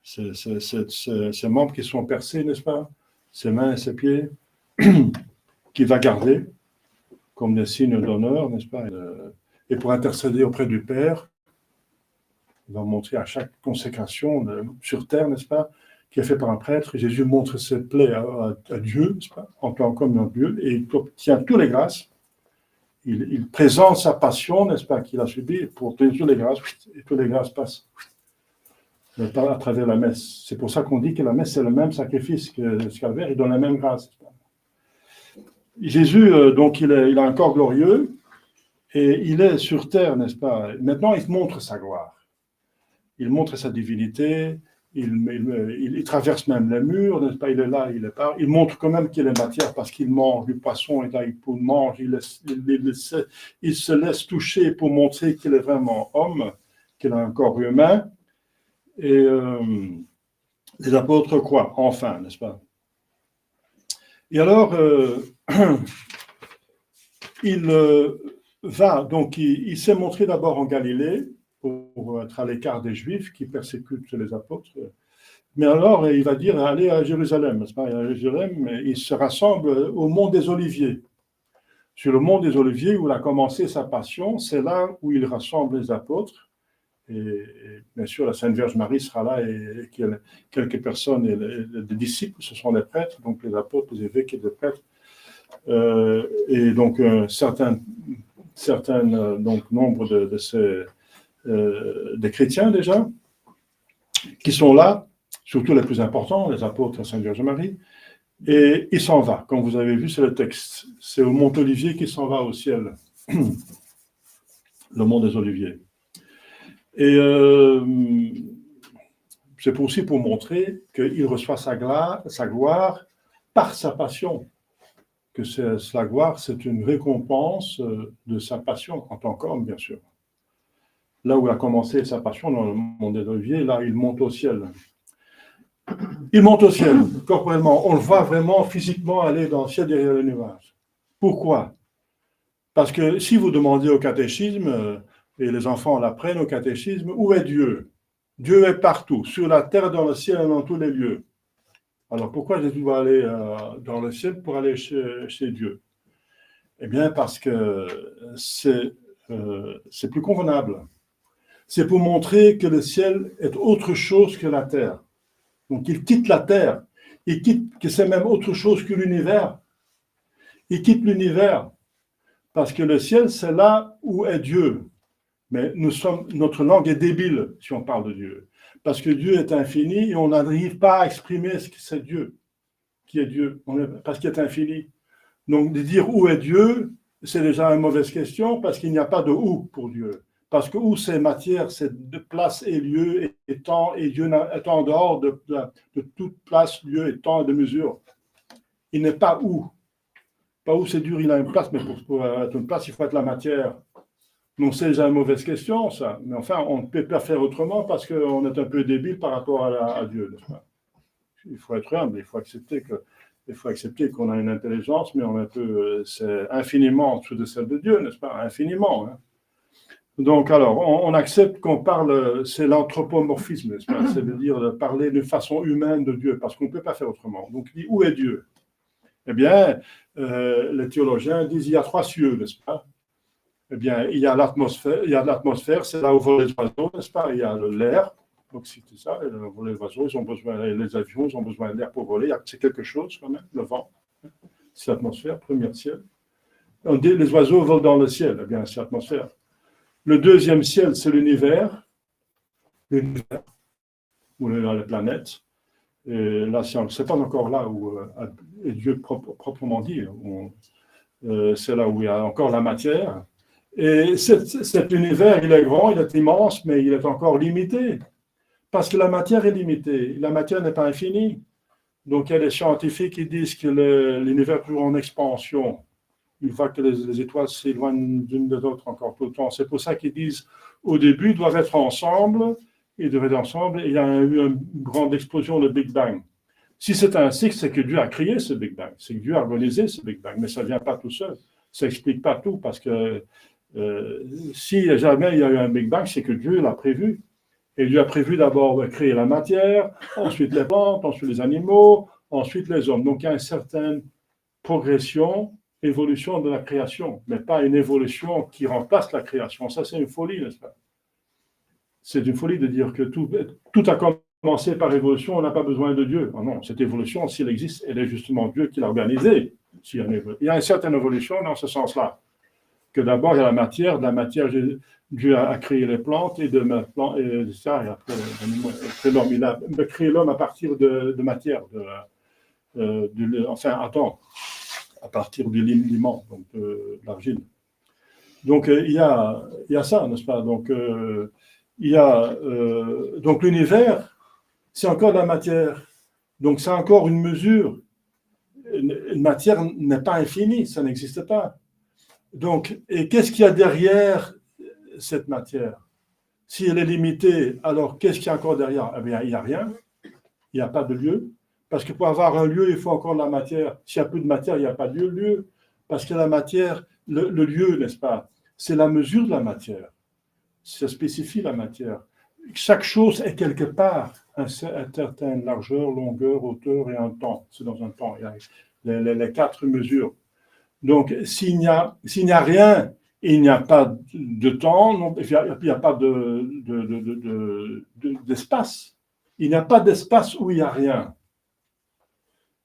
Ses membres qui sont percés, n'est-ce pas, ses mains et ses pieds, qu'il va garder comme des signes d'honneur, n'est-ce pas, et pour intercéder auprès du Père, il va montrer à chaque consécration sur terre, n'est-ce pas, qui est fait par un prêtre. Jésus montre ses plaies à Dieu, n'est-ce pas, en tant qu'homme Dieu, et il obtient toutes les grâces. Il présente sa passion, n'est-ce pas, qu'il a subie, pour obtenir toutes les grâces, et toutes les grâces passent à travers la messe. C'est pour ça qu'on dit que la messe, c'est le même sacrifice que le calvaire, il donne la même grâce. Jésus, donc, il a un corps glorieux, Et il est sur terre, n'est-ce pas? Maintenant, il montre sa gloire. Il montre sa divinité. Il traverse même les murs, n'est-ce pas? Il est là, il est pas. Il montre quand même qu'il est matière parce qu'il mange du poisson et là, il mange. Il se laisse toucher pour montrer qu'il est vraiment homme, qu'il a un corps humain. Et les apôtres croient, enfin, n'est-ce pas? Et alors, il s'est montré d'abord en Galilée pour être à l'écart des Juifs qui persécutent les apôtres. Mais alors, il va dire, allez à Jérusalem, n'est-ce pas? À Jérusalem, il se rassemble au mont des Oliviers. Sur le mont des Oliviers, où il a commencé sa passion, c'est là où il rassemble les apôtres. Et bien sûr, la Sainte Vierge Marie sera là et quelques personnes, et les disciples, ce sont les prêtres, donc les apôtres, les évêques et les prêtres. Et donc, certains donc, nombre de ces des chrétiens déjà, qui sont là, surtout les plus importants, les apôtres, la Sainte Vierge Marie, et il s'en va. Comme vous avez vu, c'est le texte. C'est au mont Olivier qu'il s'en va au ciel, le mont des Oliviers. Et c'est aussi pour montrer qu'il reçoit sa gloire par sa passion, que sa gloire, c'est une récompense de sa passion en tant qu'homme, bien sûr. Là où il a commencé sa passion, dans le monde des Oliviers, là, il monte au ciel. Il monte au ciel, corporellement. On le voit vraiment physiquement aller dans le ciel derrière les nuages. Pourquoi? Parce que si vous demandez au catéchisme, et les enfants l'apprennent au catéchisme, où est Dieu? Dieu est partout, sur la terre, dans le ciel et dans tous les lieux. Alors pourquoi Jésus doit aller dans le ciel pour aller chez Dieu? Eh bien parce que c'est plus convenable. C'est pour montrer que le ciel est autre chose que la terre. Donc il quitte la terre, il quitte que c'est même autre chose que l'univers. Il quitte l'univers parce que le ciel, c'est là où est Dieu. Mais notre langue est débile si on parle de Dieu. Parce que Dieu est infini et on n'arrive pas à exprimer ce que c'est Dieu, qui est Dieu, parce qu'il est infini. Donc de dire où est Dieu, c'est déjà une mauvaise question parce qu'il n'y a pas de où pour Dieu. Parce que où c'est matière, c'est de place et lieu et temps, et Dieu est en dehors de toute place, lieu et temps et de mesure. Il n'est pas où. Pas où c'est dur, il a une place, mais pour être une place, il faut être la matière. Donc c'est déjà une mauvaise question, ça. Mais enfin, on ne peut pas faire autrement parce qu'on est un peu débile par rapport à Dieu. Il faut être humble, il faut accepter qu'on a une intelligence, mais c'est infiniment en dessous de celle de Dieu, n'est-ce pas? Infiniment. Hein? Donc, alors, on accepte qu'on parle, c'est l'anthropomorphisme, n'est-ce pas? C'est-à-dire de parler de façon humaine de Dieu, parce qu'on ne peut pas faire autrement. Donc, il dit, où est Dieu? Eh bien, les théologiens disent, il y a 3 cieux, n'est-ce pas? Eh bien, il y a l'atmosphère, c'est là où volent les oiseaux, n'est-ce pas? Il y a l'air, donc c'est ça, les oiseaux, ils ont besoin, les avions, ils ont besoin d'air pour voler, c'est quelque chose quand même, le vent. C'est l'atmosphère, premier ciel. On dit, les oiseaux volent dans le ciel, eh bien, c'est l'atmosphère. Le deuxième ciel, c'est l'univers, où il y a les planètes. Et là, c'est pas encore là où Dieu proprement dit. C'est là où il y a encore la matière. Et cet univers, il est grand, il est immense, mais il est encore limité. Parce que la matière est limitée. La matière n'est pas infinie. Donc, il y a des scientifiques qui disent que l'univers est toujours en expansion. Une fois que les étoiles s'éloignent d'une des autres encore tout le temps. C'est pour ça qu'ils disent, au début, ils doivent être ensemble, et il y a eu une grande explosion, le Big Bang. Si c'est ainsi, c'est que Dieu a créé ce Big Bang, c'est que Dieu a organisé ce Big Bang, mais ça ne vient pas tout seul. Ça n'explique pas tout, parce que si jamais il y a eu un Big Bang, c'est que Dieu l'a prévu. Et Dieu a prévu d'abord de créer la matière, ensuite les plantes, ensuite les animaux, ensuite les hommes. Donc il y a une certaine progression, évolution de la création, mais pas une évolution qui remplace la création. Ça, c'est une folie, n'est-ce pas? C'est une folie de dire que tout a commencé par évolution, on n'a pas besoin de Dieu. Oh non, cette évolution, si elle existe, elle est justement Dieu qui l'a organisée. Il y a une certaine évolution dans ce sens-là. Que d'abord, il y a la matière, Dieu a créé les plantes et ça, et après l'homme, il a créé l'homme à partir de matière, à partir du liment, donc de l'argile. Donc, il y a ça, n'est-ce pas? Donc, donc l'univers, c'est encore de la matière. Donc, c'est encore une mesure. Une matière n'est pas infinie, ça n'existe pas. Donc, et qu'est-ce qu'il y a derrière cette matière? Si elle est limitée, alors qu'est-ce qu'il y a encore derrière? Eh bien, il n'y a rien. Il n'y a pas de lieu. Parce que pour avoir un lieu, il faut encore de la matière. S'il n'y a plus de matière, il n'y a pas de lieu. Parce que la matière, le lieu, n'est-ce pas? C'est la mesure de la matière. Ça spécifie la matière. Chaque chose est quelque part une certaine largeur, longueur, hauteur et un temps. C'est dans un temps. Il y a les 4 mesures. Donc, s'il n'y a rien, il n'y a pas de temps, non, il n'y a pas d'espace. Il n'y a pas d'espace où il n'y a rien.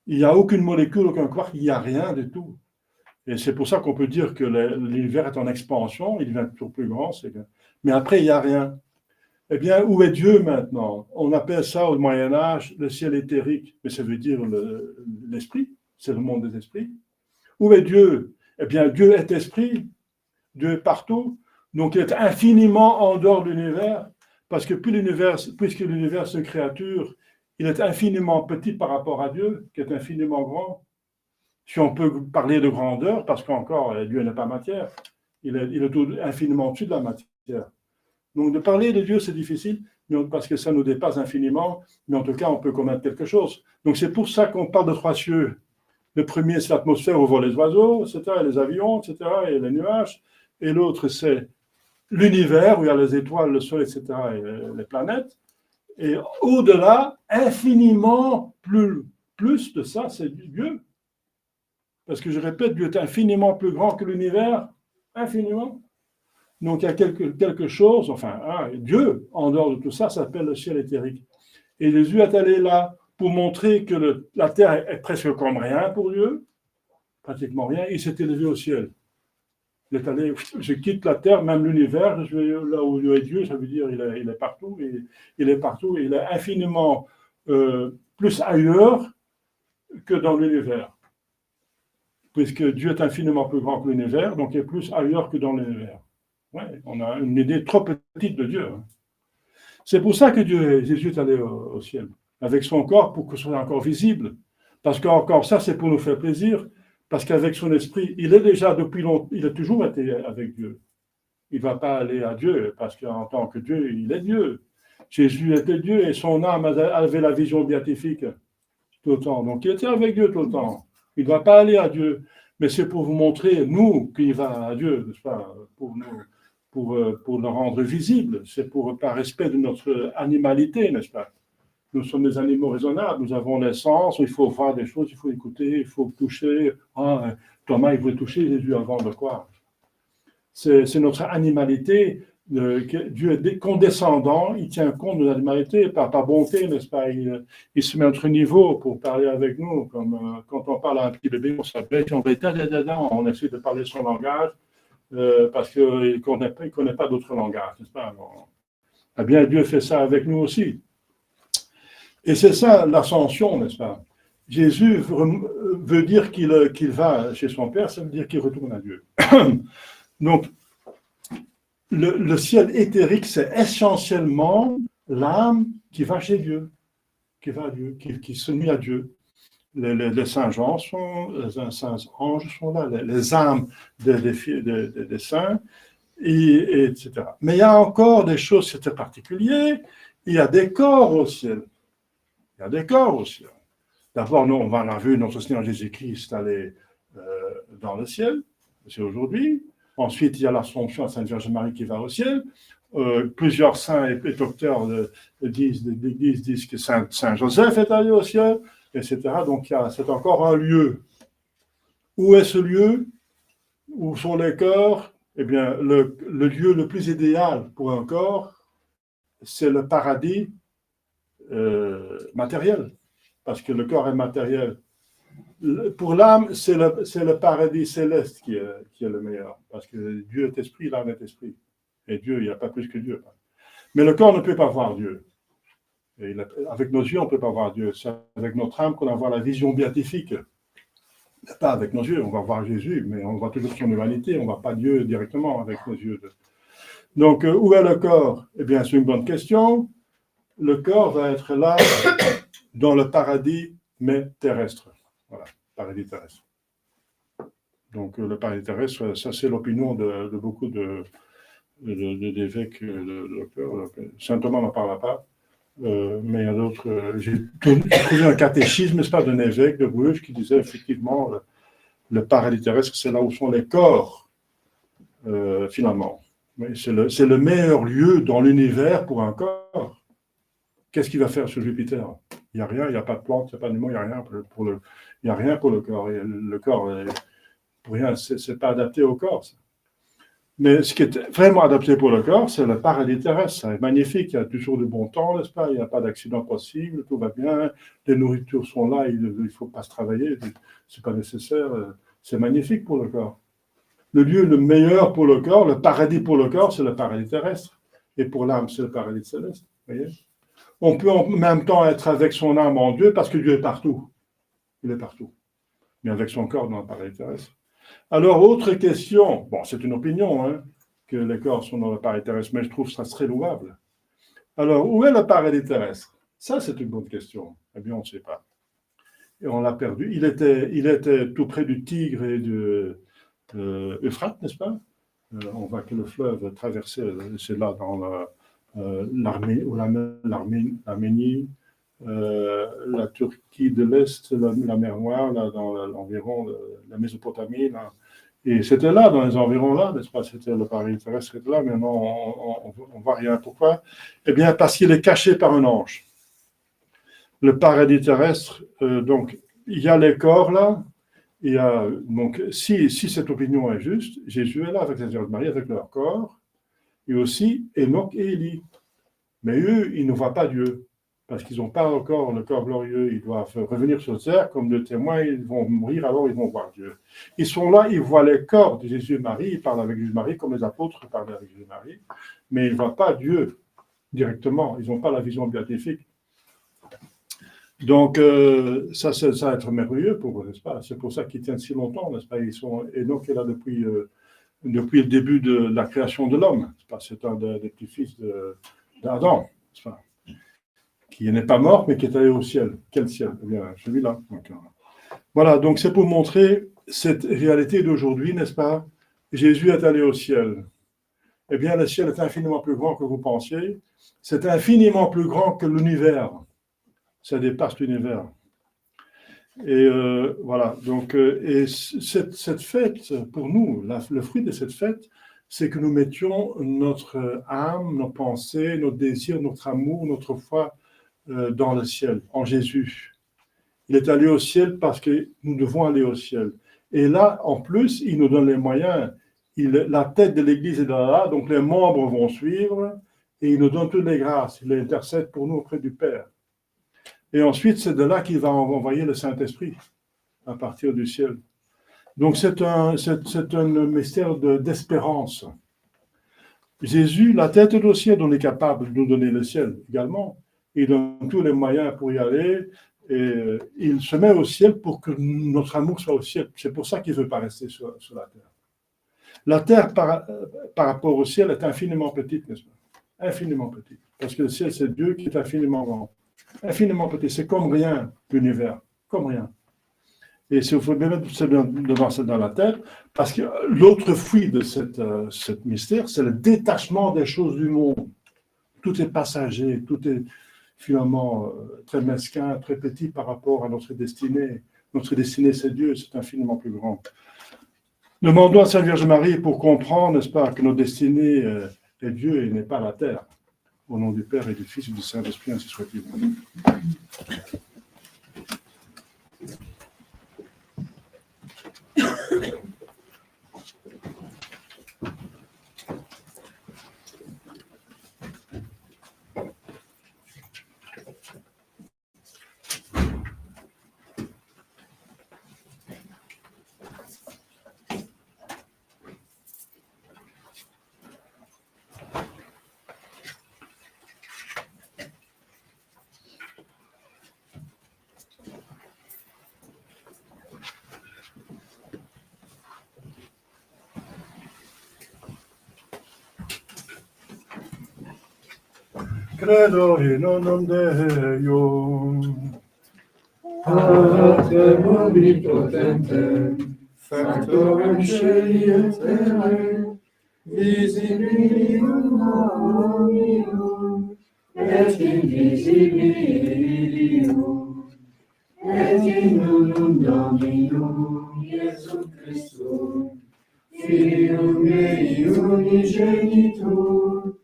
Il n'y a aucune molécule, aucun quark, il n'y a rien du tout. Et c'est pour ça qu'on peut dire que l'univers est en expansion, il devient toujours plus grand, mais après, il n'y a rien. Eh bien, où est Dieu maintenant? On appelle ça au Moyen-Âge le ciel éthérique, mais ça veut dire l'esprit, c'est le monde des esprits. Où est Dieu? Eh bien, Dieu est esprit, Dieu est partout, donc il est infiniment en dehors de l'univers, parce que puisque l'univers c'est une créature, il est infiniment petit par rapport à Dieu, qui est infiniment grand. Si on peut parler de grandeur, parce qu'encore, Dieu n'est pas matière, il est infiniment au-dessus de la matière. Donc de parler de Dieu, c'est difficile, parce que ça nous dépasse infiniment, mais en tout cas, on peut connaître quelque chose. Donc c'est pour ça qu'on parle de 3 cieux. Le premier, c'est l'atmosphère où volent les oiseaux, etc., et les avions, etc., et les nuages. Et l'autre, c'est l'univers, où il y a les étoiles, le soleil, etc., et les planètes. Et au-delà, infiniment plus de ça, c'est Dieu. Parce que je répète, Dieu est infiniment plus grand que l'univers, infiniment. Donc il y a quelque chose, enfin, Dieu, en dehors de tout ça, s'appelle le ciel éthérique. Et Jésus est allé là pour montrer que la terre est presque comme rien pour Dieu, pratiquement rien. Il s'est élevé au ciel. Il est allé, je quitte la terre, même l'univers, je vais là où Dieu est Dieu, ça veut dire il est partout, il est partout, il est infiniment plus ailleurs que dans l'univers. Puisque Dieu est infiniment plus grand que l'univers, donc il est plus ailleurs que dans l'univers. Ouais, on a une idée trop petite de Dieu. C'est pour ça que Jésus est allé au ciel, avec son corps, pour que ce soit encore visible. Parce qu'encore ça, c'est pour nous faire plaisir, parce qu'avec son esprit, il est déjà depuis longtemps, il a toujours été avec Dieu. Il ne va pas aller à Dieu, parce qu'en tant que Dieu, il est Dieu. Jésus était Dieu et son âme avait la vision béatifique tout le temps. Donc il était avec Dieu tout le temps. Il ne va pas aller à Dieu, mais c'est pour vous montrer, nous, qu'il va à Dieu, n'est-ce pas, pour le rendre visible. C'est par respect de notre animalité, n'est-ce pas? Nous sommes des animaux raisonnables, nous avons les sens, il faut voir des choses, il faut écouter, il faut toucher. Thomas, il voulait toucher Jésus avant de croire. C'est notre animalité. Dieu est condescendant, il tient compte de l'animalité par bonté, n'est-ce pas? Il se met à notre niveau pour parler avec nous, comme quand on parle à un petit bébé, on s'appelle, on essaie de parler son langage, parce qu'il ne connaît pas d'autre langage, n'est-ce pas? Eh bien, Dieu fait ça avec nous aussi. Et c'est ça l'ascension, n'est-ce pas? Jésus veut dire qu'il va chez son Père, ça veut dire qu'il retourne à Dieu. Donc, le ciel éthérique, c'est essentiellement l'âme qui va chez Dieu, qui va à Dieu, qui se nuit à Dieu. Les saints anges sont là, les âmes des saints, etc. Mais il y a encore des choses, c'était particulier. Il y a des corps au ciel. Il y a des corps au ciel. D'abord, nous, on a vu notre Seigneur Jésus-Christ aller dans le ciel, c'est aujourd'hui. Ensuite, il y a l'Assomption à Sainte Vierge Marie qui va au ciel. Plusieurs saints et docteurs disent que Saint Joseph est allé au ciel, etc. Donc, c'est encore un lieu. Où est ce lieu? Où sont les corps? Eh bien, le lieu le plus idéal pour un corps, c'est le paradis matériel, parce que le corps est matériel. Pour l'âme, c'est le paradis céleste qui est le meilleur, parce que Dieu est esprit, l'âme est esprit. Et Dieu, il n'y a pas plus que Dieu. Mais le corps ne peut pas voir Dieu. Et avec nos yeux, on ne peut pas voir Dieu. C'est avec notre âme qu'on va voir la vision béatifique. Pas avec nos yeux, on va voir Jésus, mais on voit toujours son humanité, on ne voit pas Dieu directement avec nos yeux. Donc, où est le corps? Eh bien, c'est une bonne question. Le corps va être là dans le paradis, mais terrestre. Voilà, paradis terrestre. Donc, le paradis terrestre, ça c'est l'opinion de beaucoup d'évêques, de docteurs. Saint Thomas n'en parle pas. Mais il y a d'autres. J'ai trouvé un catéchisme, n'est-ce pas, d'un évêque de Bruges qui disait effectivement le paradis terrestre, c'est là où sont les corps, finalement. Mais c'est le meilleur lieu dans l'univers pour un corps. Qu'est-ce qu'il va faire sur Jupiter? Il n'y a rien, il n'y a pas de plantes, il n'y a pas d'animaux, il n'y a rien il y a rien pour le corps. Et le corps, pour rien, c'est pas adapté au corps. Ça. Mais ce qui est vraiment adapté pour le corps, c'est le paradis terrestre. C'est magnifique, il y a toujours du bon temps, n'est-ce pas? Il n'y a pas d'accident possible, tout va bien, les nourritures sont là, il ne faut pas se travailler, ce n'est pas nécessaire. C'est magnifique pour le corps. Le lieu le meilleur pour le corps, le paradis pour le corps, c'est le paradis terrestre. Et pour l'âme, c'est le paradis céleste. Voyez? On peut en même temps être avec son âme en Dieu, parce que Dieu est partout. Il est partout. Mais avec son corps dans le paradis terrestre. Alors, autre question, bon, c'est une opinion, hein, que les corps sont dans le paradis terrestre, mais je trouve ça très louable. Alors, où est le paradis terrestre? Ça, c'est une bonne question. Eh bien, on ne sait pas. Et on l'a perdu. Il était tout près du Tigre et de Euphrate, n'est-ce pas? On voit que le fleuve traversait, c'est là dans l'Arménie, la Turquie de l'Est, la mer Noire, là, dans l'environ la Mésopotamie. Là. Et c'était là, dans les environs là, n'est-ce pas? C'était le paradis terrestre était là, mais non, on ne voit rien. Pourquoi? Eh bien, parce qu'il est caché par un ange. Le paradis terrestre, donc, il y a les corps là, il y a, donc, si cette opinion est juste, Jésus est là avec les Vierges Marie, avec leur corps, et aussi Enoch et Élie. Mais eux, ils ne voient pas Dieu. Parce qu'ils n'ont pas encore le corps glorieux, ils doivent revenir sur terre comme de témoins, ils vont mourir, alors ils vont voir Dieu. Ils sont là, ils voient les corps de Jésus et Marie, ils parlent avec Jésus et Marie comme les apôtres parlaient avec Jésus et Marie, mais ils ne voient pas Dieu directement, ils n'ont pas la vision béatifique. Donc, ça va être merveilleux pour eux, n'est-ce pas? C'est pour ça qu'ils tiennent si longtemps, n'est-ce pas? Enoch est là depuis le début de la création de l'homme, c'est un des petits-fils d'Adam, n'est-ce pas? Qui n'est pas mort, mais qui est allé au ciel. Quel ciel? Eh bien, celui-là. Voilà, donc c'est pour montrer cette réalité d'aujourd'hui, n'est-ce pas? Jésus est allé au ciel. Eh bien, le ciel est infiniment plus grand que vous pensiez. C'est infiniment plus grand que l'univers. Ça dépasse l'univers. Et voilà, donc, et cette fête, pour nous, le fruit de cette fête, c'est que nous mettions notre âme, nos pensées, nos désirs, notre amour, notre foi dans le ciel, en Jésus. Il est allé au ciel parce que nous devons aller au ciel. Et là, en plus, il nous donne les moyens. La tête de l'Église est là, donc les membres vont suivre, et il nous donne toutes les grâces. Il intercède pour nous auprès du Père. Et ensuite, c'est de là qu'il va envoyer le Saint-Esprit, à partir du ciel. Donc, c'est un mystère d'espérance. Jésus, la tête est au ciel, on est capable de nous donner le ciel également. Il donne tous les moyens pour y aller, et il se met au ciel pour que notre amour soit au ciel. C'est pour ça qu'il ne veut pas rester sur la terre. La terre, par rapport au ciel, est infiniment petite, n'est-ce pas? Infiniment petite. Parce que le ciel, c'est Dieu qui est infiniment grand. Infiniment petit. C'est comme rien, l'univers. Comme rien. Et il faut bien mettre ça dans la tête, parce que l'autre fruit de cette mystère, c'est le détachement des choses du monde. Tout est passager, tout est finalement très mesquin, très petit par rapport à notre destinée. Notre destinée, c'est Dieu, c'est infiniment plus grand. Demandons à Sainte Vierge Marie pour comprendre, n'est-ce pas, que notre destinée est Dieu et n'est pas la terre. Au nom du Père et du Fils et du Saint-Esprit, ainsi soit-il. Credo in un Deo, Pater omnipotentem, factorem sceli et terrae, visibilium omnium, et invisibilium, et in unum Dominum Iesum Christum, Filium Dei unigenitum,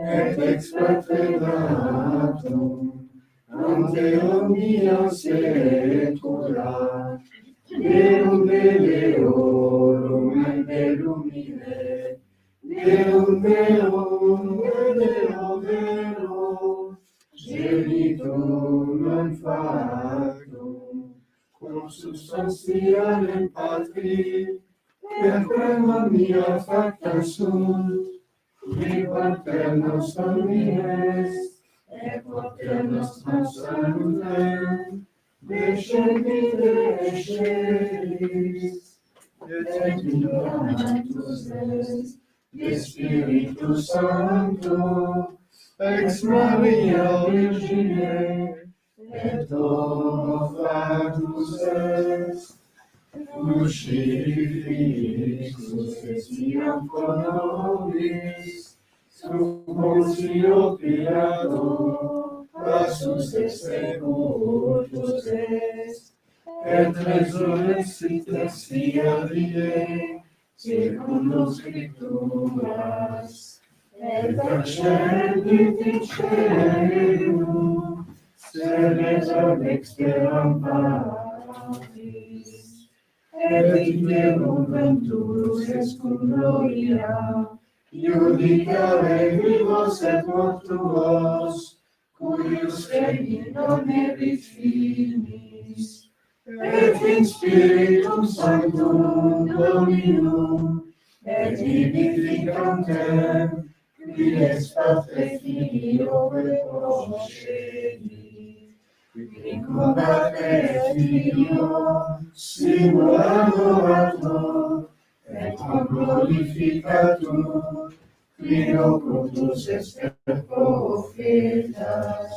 et ex Patre datum, ante omnia saecula, Deum Deorum et Deum ille, Deum Deum et Deo vero, genitum non factum, consubstantialem Patri, per quem omnia facta sunt, qui paternos omnes, et paternos salutem, descendite excelis, et donatus est, de Spiritus Sancto, ex Maria Virgine, et homo factus est, crucifixus etiam pro nobis, sub Pontio Pilato, passus et sepultus est, et resurrexit ex die, secundum Scripturas, et ascendit in caelum, sedet ad exteram Patris, et iterum venturus est cum gloria, judicare vivos et mortuos, cuius regni non erit finis, et in Spiritum Sanctum Dominum, et vivificantem, qui ex Patre Filio et procedi, qui combatte et Filio, simul adorator, et glorificatur, qui locutus est per profetas,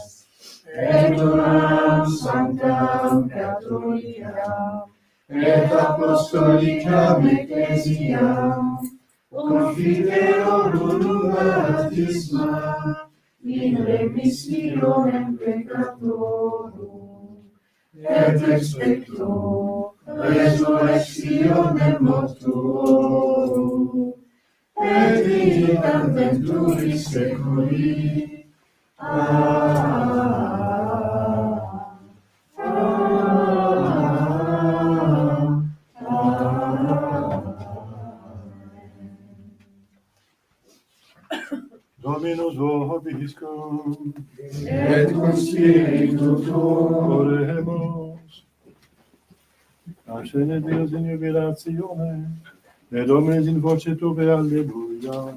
et oram sanctam catholicam, et apostolicam ecclesiam, confiderum unum baptisma, in remissionem peccatorum, et expecto resurrectionem mortuorum, et vitam venturis seculi. Dominus vobiscum, Et cum spiritu tuo, oremus. Ascende Deus in jubilatione, et Dominus in voce tuae, alleluia.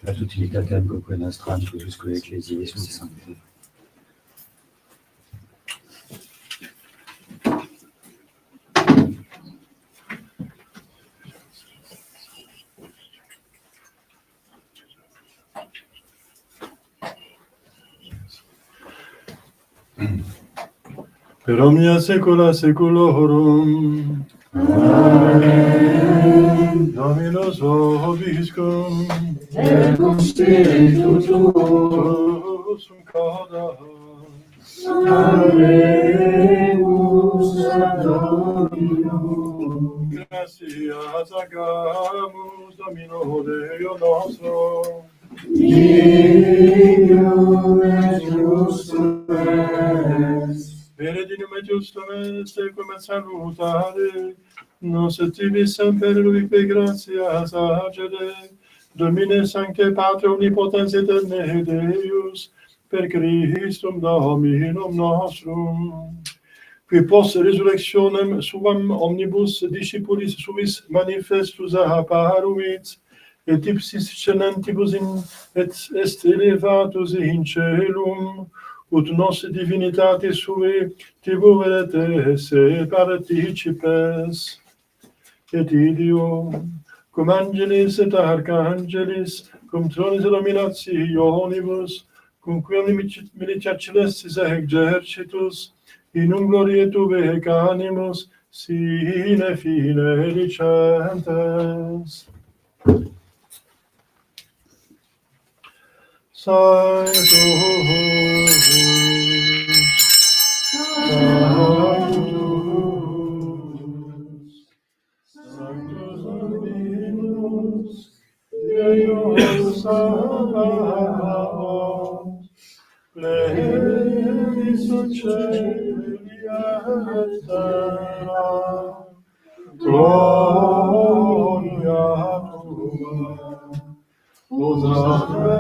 a tutilitatem quoque nostram jusque ecclesiae sui sancti. Per omnia saecula saeculorum. Amen. Dominus vobiscum. Et cum spiritu tuo. Sum cauda. Alleluia ad Dominum. Gratias agamus Domino Deo nostro. Dignum et justum est. Benedictum et justum est, ecum et salutare, nos et tibi semper ubique gratias agere, Domine sancte Patre omnipotens eterne Deus, per Christum Dominum nostrum. Qui post resurrectionem suam omnibus discipulis suis manifestus apparumit, et ipsis cenentibus et est elevatus in celum, ut nos divinitate sue tibueret esse participes. Et ideo, cum angelis et archangelis, cum tronis dominationibus, cum quam militia celestis exercitus, in gloria tuae animus, sine fine licentes. Sanctus, Sanctus Dominus, Deus Sabaoth, plenius celi et terra, gloria tua. Hosanna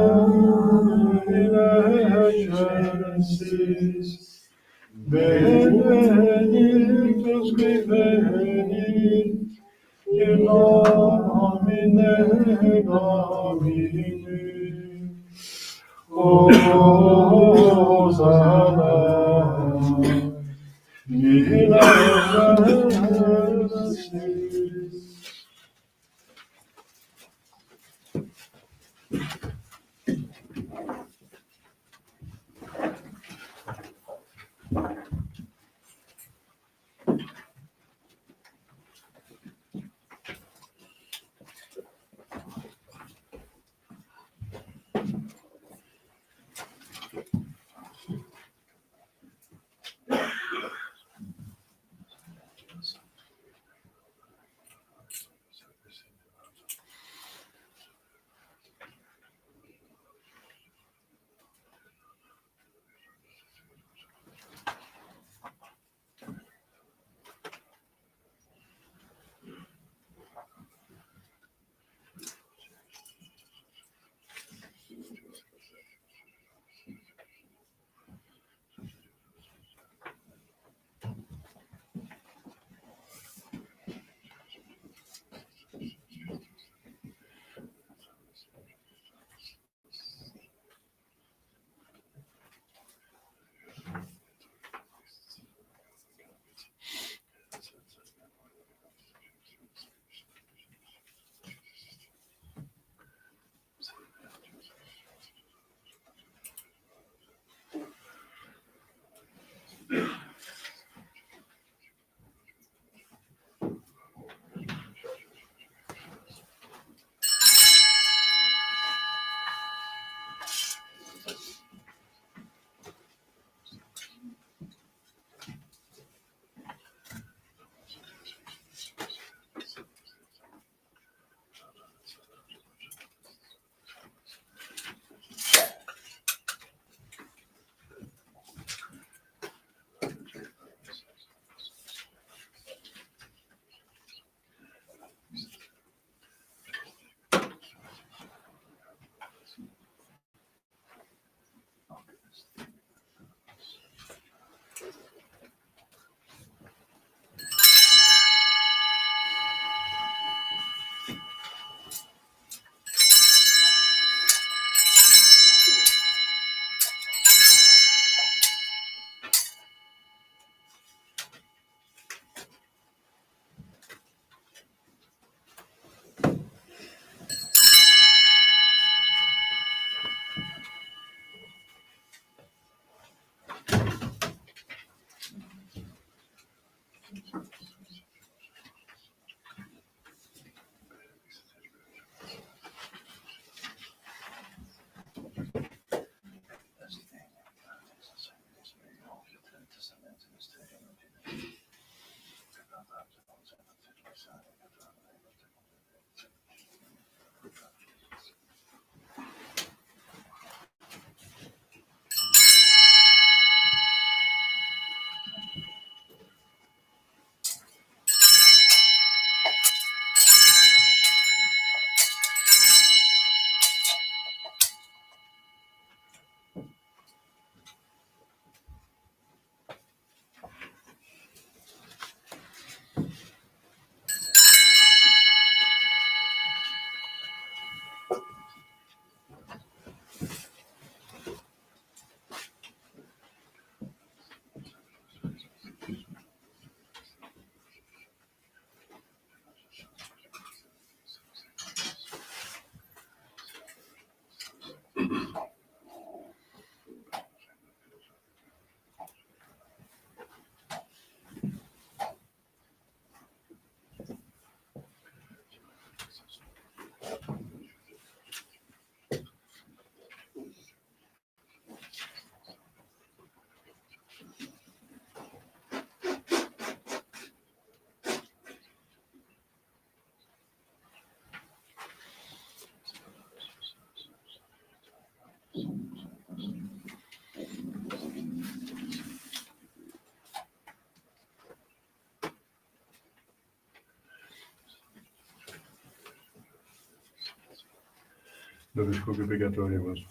in excelsis, benedictus qui venit in nomine Domini. Hosanna in excelsis. Nobisco peccatoribus.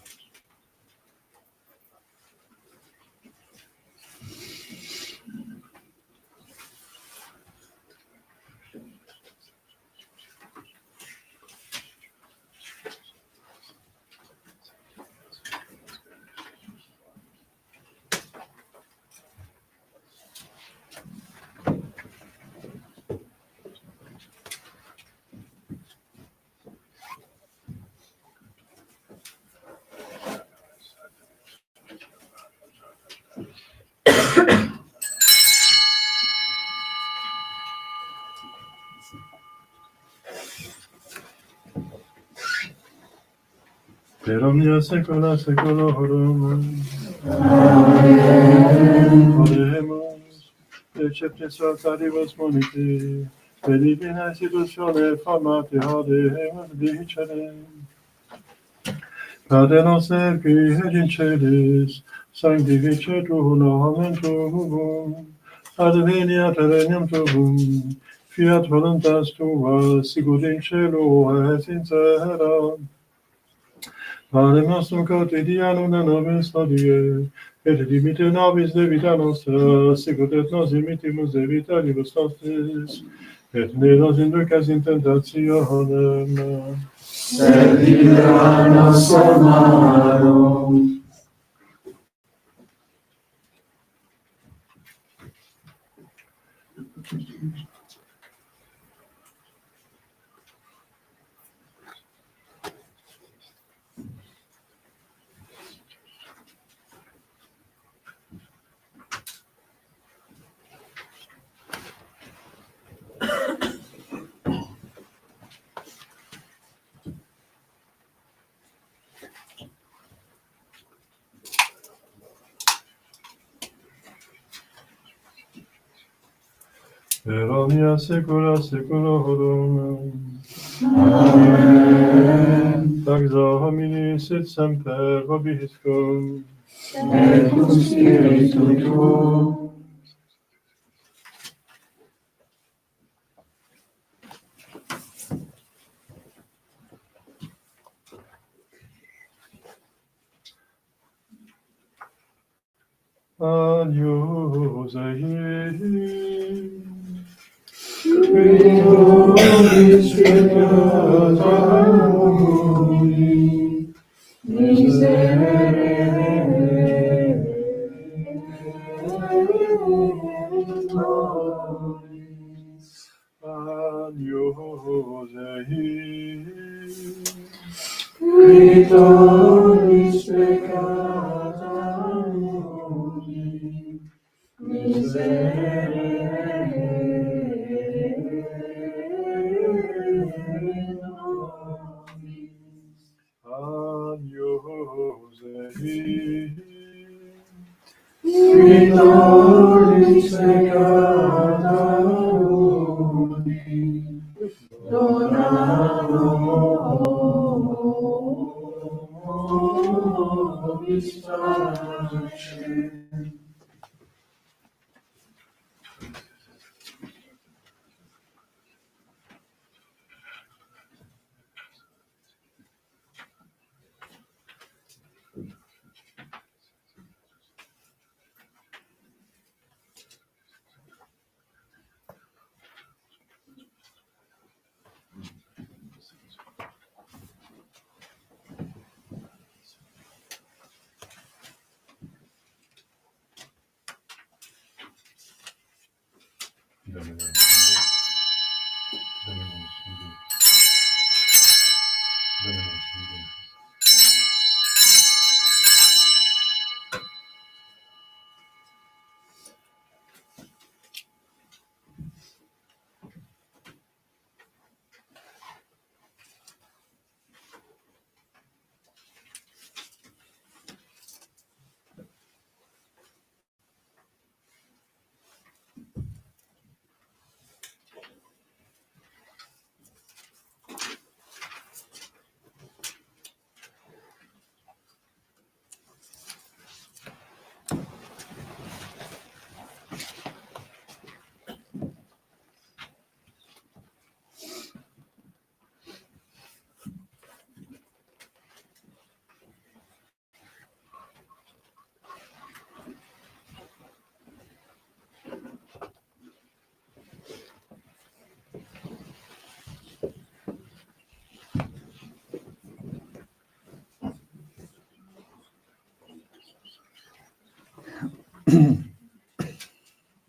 Per omnia saecula saeculorum. Oremus, receptis saltaribus moniti, per divina institutione formati audemus dicere. Pater noster qui et in celis, sanctificetur nomen tuum, adveniat regnum tuum, fiat voluntas tua, sicut in cielo et in terra. Panem nostrum quotidianum da nobis hodie, et dimitte nobis debita nostra, sicut et nos dimittimus debitoribus nostris, et ne nos inducas in tentationem, sed libera nos a malo. per omnia saecula saeculorum. Amen. Taxa hominis et semper vobiscum, Et cum spiritu tuo, Agnus Dei. qui nobis peccata mundi, miserere nobis. Agnus Dei. Qui nobis peccata mundi, miserere nobis. Agnus Dei. Qui nobis peccata mundi, dona nobis pace.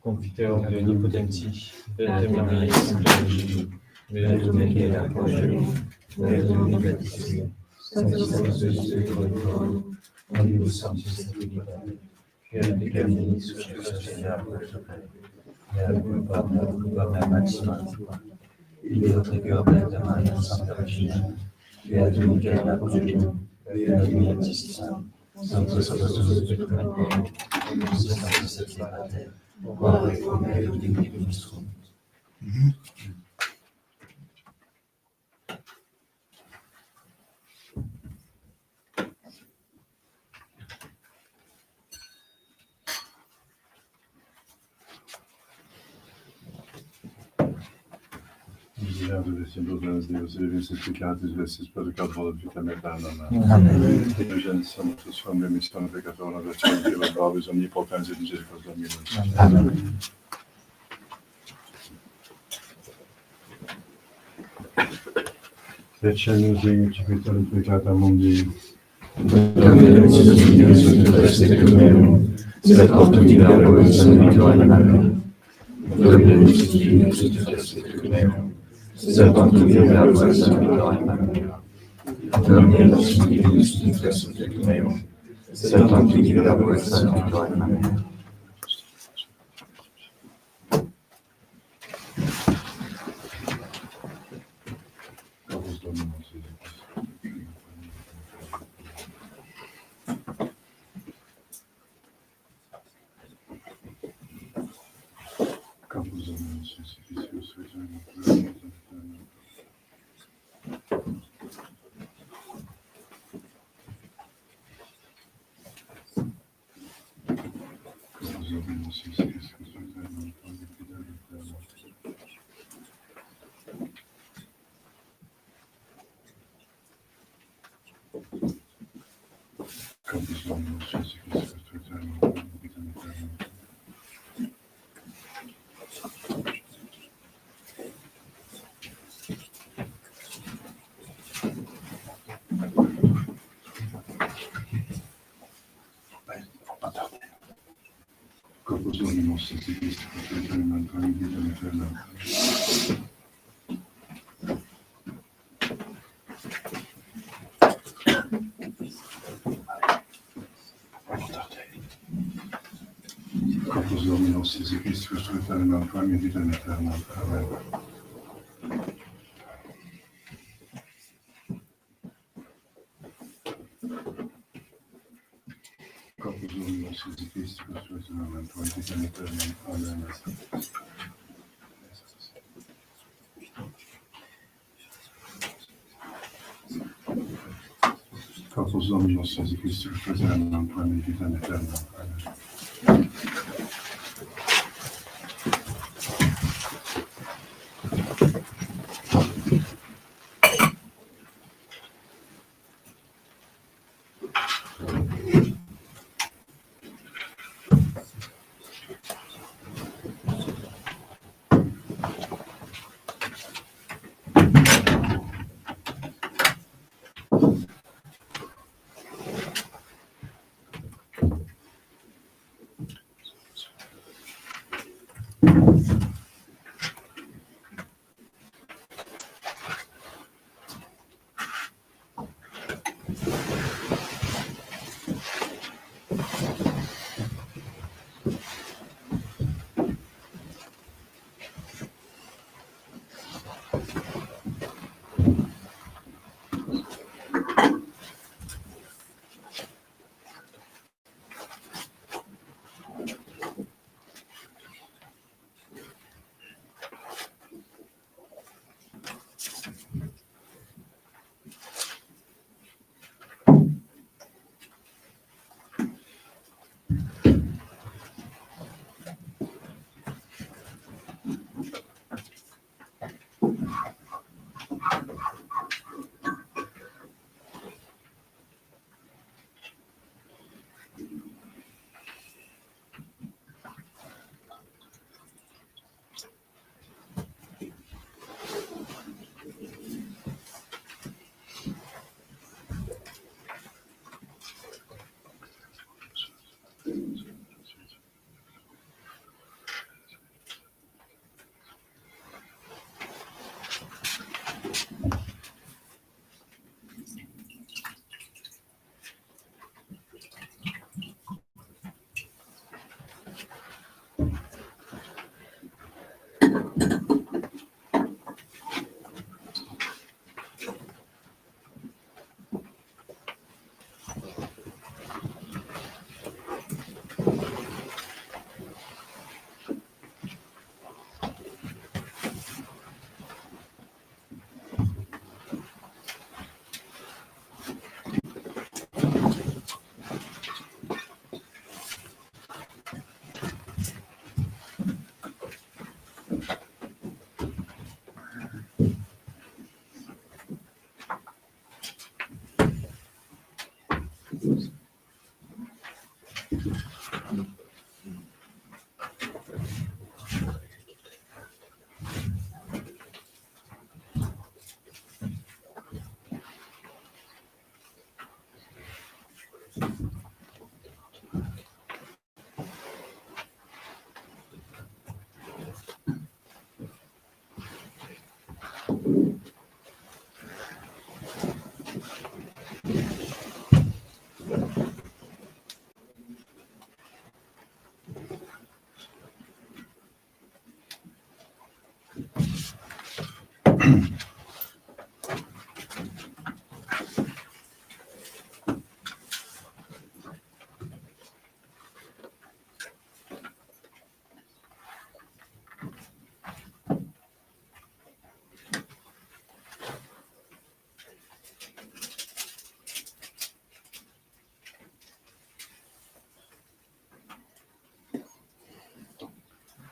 Confiteor de Nicodemti, Beate Maria, Santa Virgine, Beato Michele Arcangelo, Beato Luigi Battista, Sanctus Spiritus Sanctus, Omnibus Sanctus Sanctificate, Fiat Terminis Susciderea Persepe, Fiat Gubernam Maxima, Ideo Tegeo Beata Maria, Santa Virgine, Beato Michele Arcangelo, Beato Luigi Battista, Sanctus Apostolus Sanctificate, Omnibus Sanctus Sanctificate, Ora et pro nobis Dei nostrum. Miserere de Deus, Deus, Deus, Sanctificatis, Vestis, Peccator, Vitam aeternam. Amen. Indulgence Sanctus, from remission peccator, et Deo Babis omnipotens et Misericordiae Dominus. Amen. Ecce sing cipitam peccata mundi. Domine, sed optum diabolo sanito animae. Domine, sed optum diabolo sanito animae. Domine, sed optum diabolo sanito animae. Capus Dominus. Capus Dominus, Sanctificatus, Corpus Dominus, Sanctificatus, Corpus Dominus, Sanctificatus, Amen. Corpus Dominus, Sanctificatus, Amen. Corpus Dominus, Sanctificatus, Amen.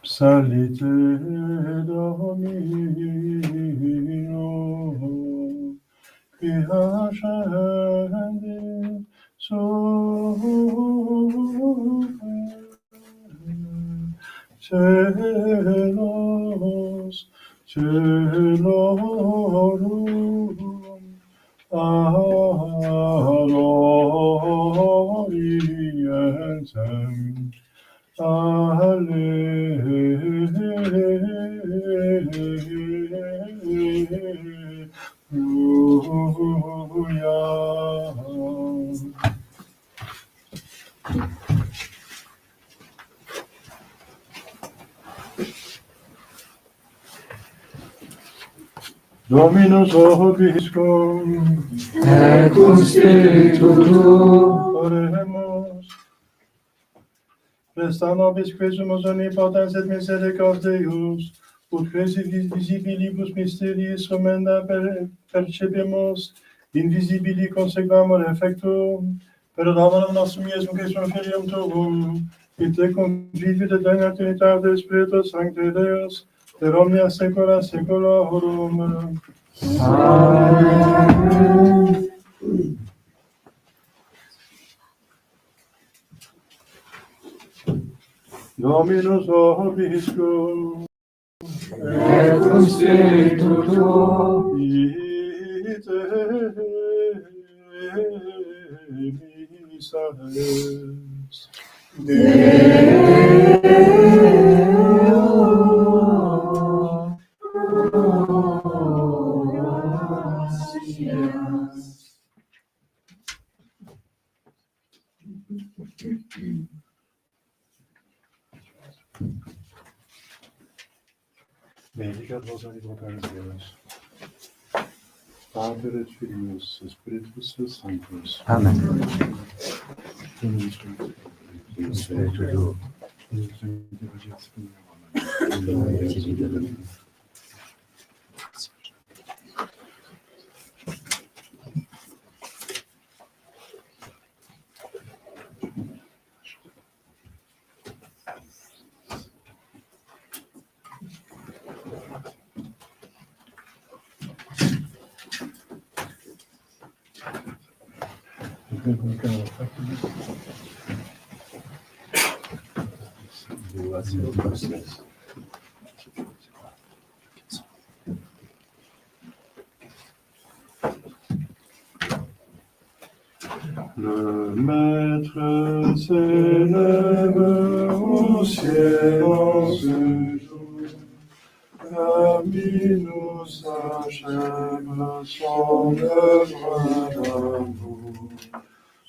Salite Domino, qui ascendi celos, celorum, alorientem, Alleluia. Dominus vobiscum, et cum spiritu tuo, oremus. Resta nobis quesumus omnipotens et misericordias Deus, ut visibilibus mysteris sumenda percepimus, invisibili consequamur effectum, per Dominum nostrum Iesum Christum Filium Tuum, et te convivit et in Trinitate Spiritus Sancti Deus, per omnia saecula saeculorum. Amen. Dominus vobiscum, Et cum spiritu tuo, ite misades. Benedicat vos omnipotens Deus, Pater et Filius et Spiritus Sanctus. Amen. Cum Spiritu tuo, Le Maître s'élève au ciel en ce jour, parmi nous s'achève son œuvre d'amour.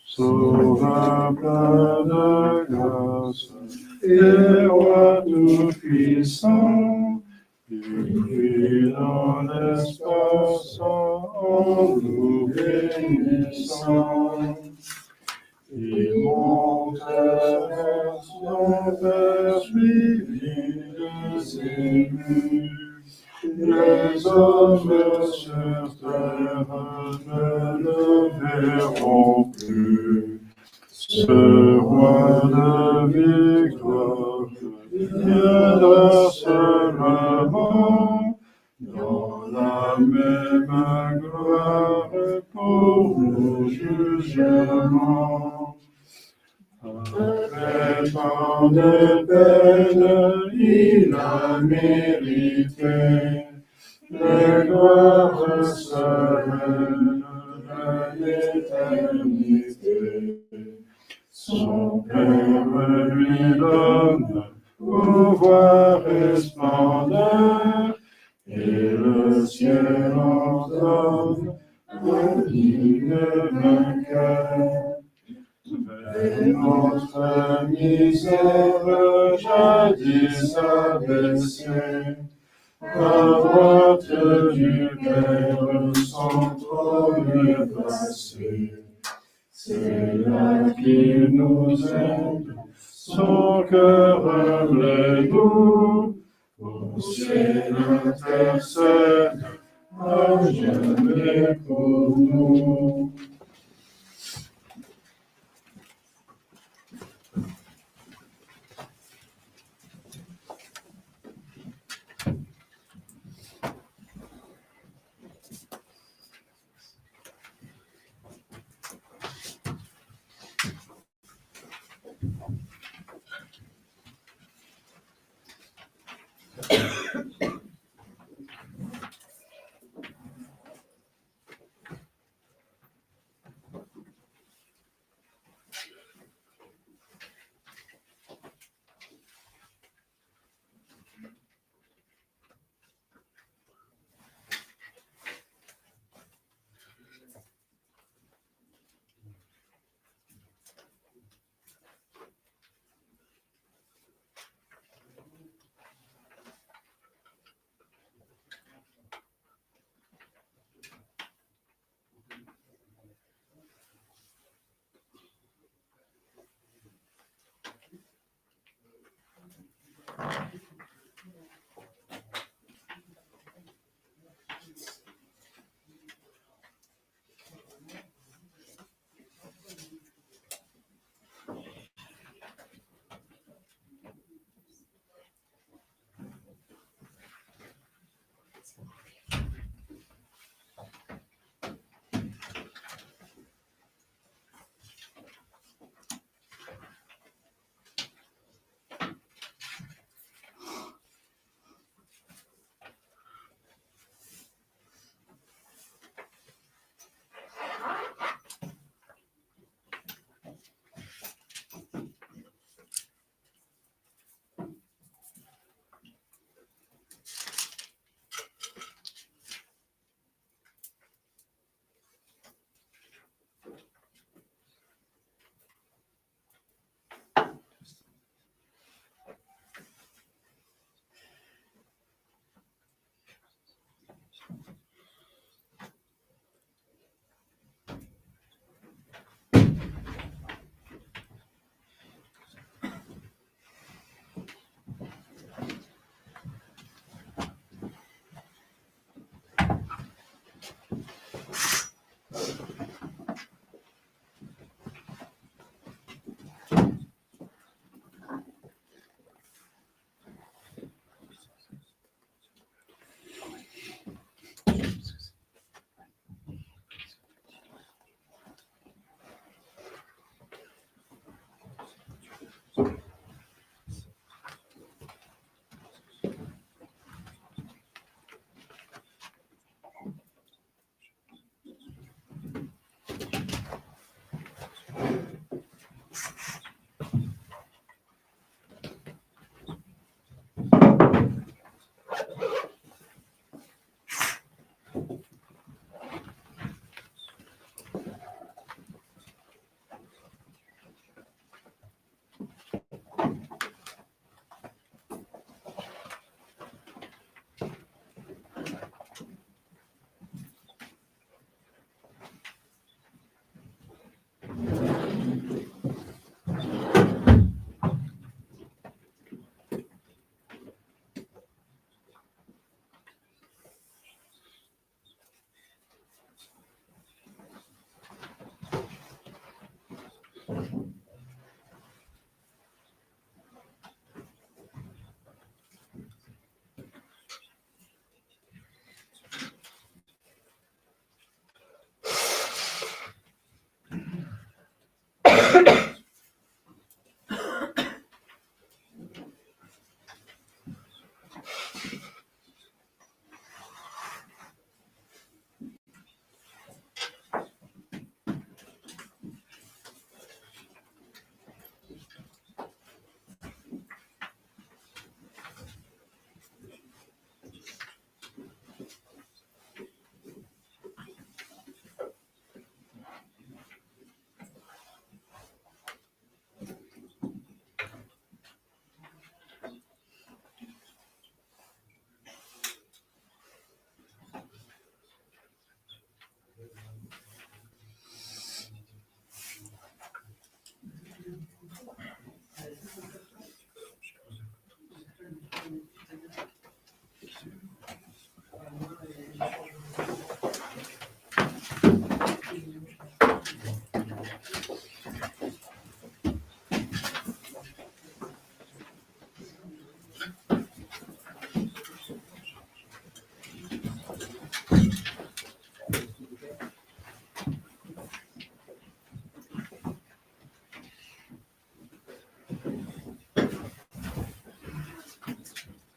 Sauveur plein de grâce et roi tout-puissant, il brille dans l'espace en nous bénissant. Il monte vers son Père suivi de ses murs. Les hommes sur terre ne le verront plus. Ce roi de victoire viendra seulement dans la même gloire pour le jugement. Après tant de peines, il a mérité les gloires sereines de l'éternité. Son Père lui donne pouvoir et splendeur, et le ciel ordonne un digne vainqueur. Mais notre misère jadis abaissée, à droite du Père sans trône passé, c'est là qu'il nous aide, son cœur humble et doux, au ciel intercède, à jamais pour nous.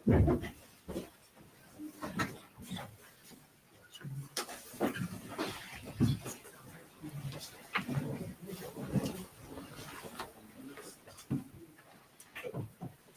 Amen.